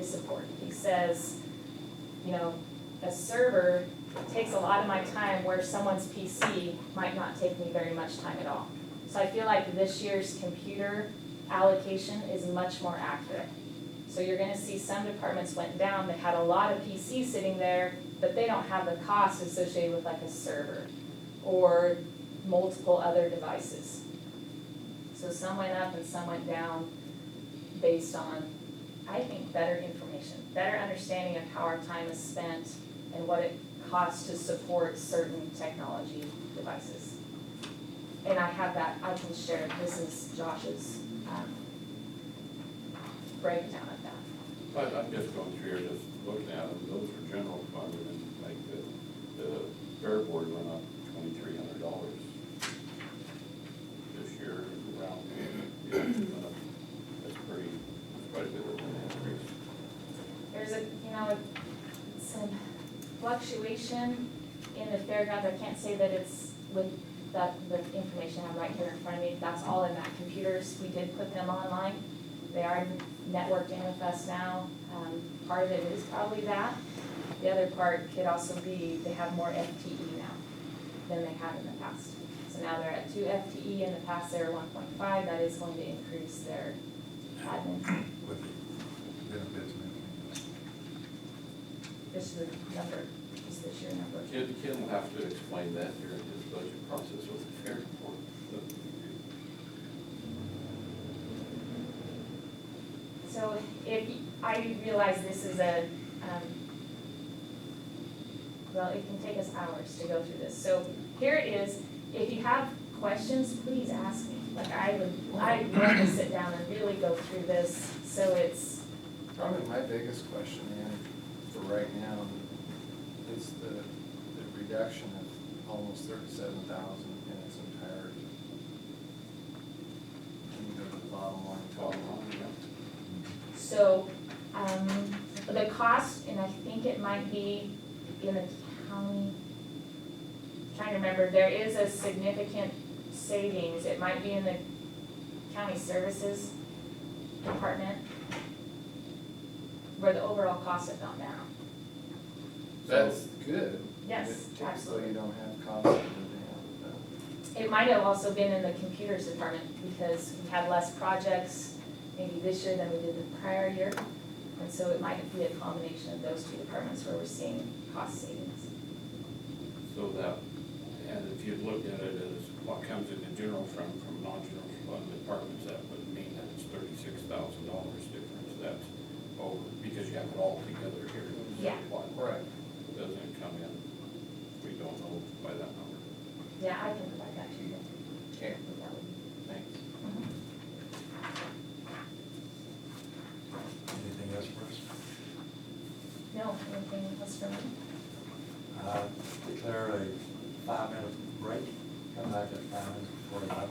support. He says, a server takes a lot of my time where someone's PC might not take me very much time at all. So I feel like this year's computer allocation is much more accurate. So you're gonna see some departments went down, they had a lot of PCs sitting there, but they don't have the cost associated with like a server or multiple other devices. So some went up and some went down based on, I think, better information, better understanding of how our time is spent and what it costs to support certain technology devices. And I have that, I can share, this is Josh's breakdown of that. But I'm just going through here, just looking at them, those are general fund, and like the fair board went up $2,300 this year around, that's quite a bit of an increase. There's some fluctuation in the fairgrounds. I can't say that it's with the information I have right here in front of me. That's all in that computers. We did put them online. They are networked in with us now. Part of it is probably that. The other part could also be they have more FTE now than they had in the past. So now they're at 2 FTE. In the past they were 1.5. That is going to increase their admin. With the benefits and everything. This is the number, this is this year number. Ken will have to explain that during his budget process with the fair board. So I realize this is a, well, it can take us hours to go through this. So here it is. If you have questions, please ask me. Like I'd love to sit down and really go through this, so it's. Probably my biggest question, Ann, for right now, is the reduction of almost 37,000 in its entirety. Can you go to the bottom line? So, the cost, and I think it might be in the county, trying to remember, there is a significant savings. It might be in the county services department, where the overall costs have gone down. That's good. Yes, Typically absolutely. you don't have costs that go down. It might have also been in the computers department, because we had less projects maybe this year than we did the prior year. And so it might be a combination of those two departments where we're seeing cost savings. So that, and if you look at it as what comes in the general fund from non-general fund departments, that would mean that it's $36,000 difference. That's over, because you have it all together here. Yeah. Right. It doesn't come in, we don't know by that number. Yeah, I can provide that to you. Okay. Thanks. Anything else for us? No, anything else for me? Declare a 5-minute break, come back at 5 minutes before 11.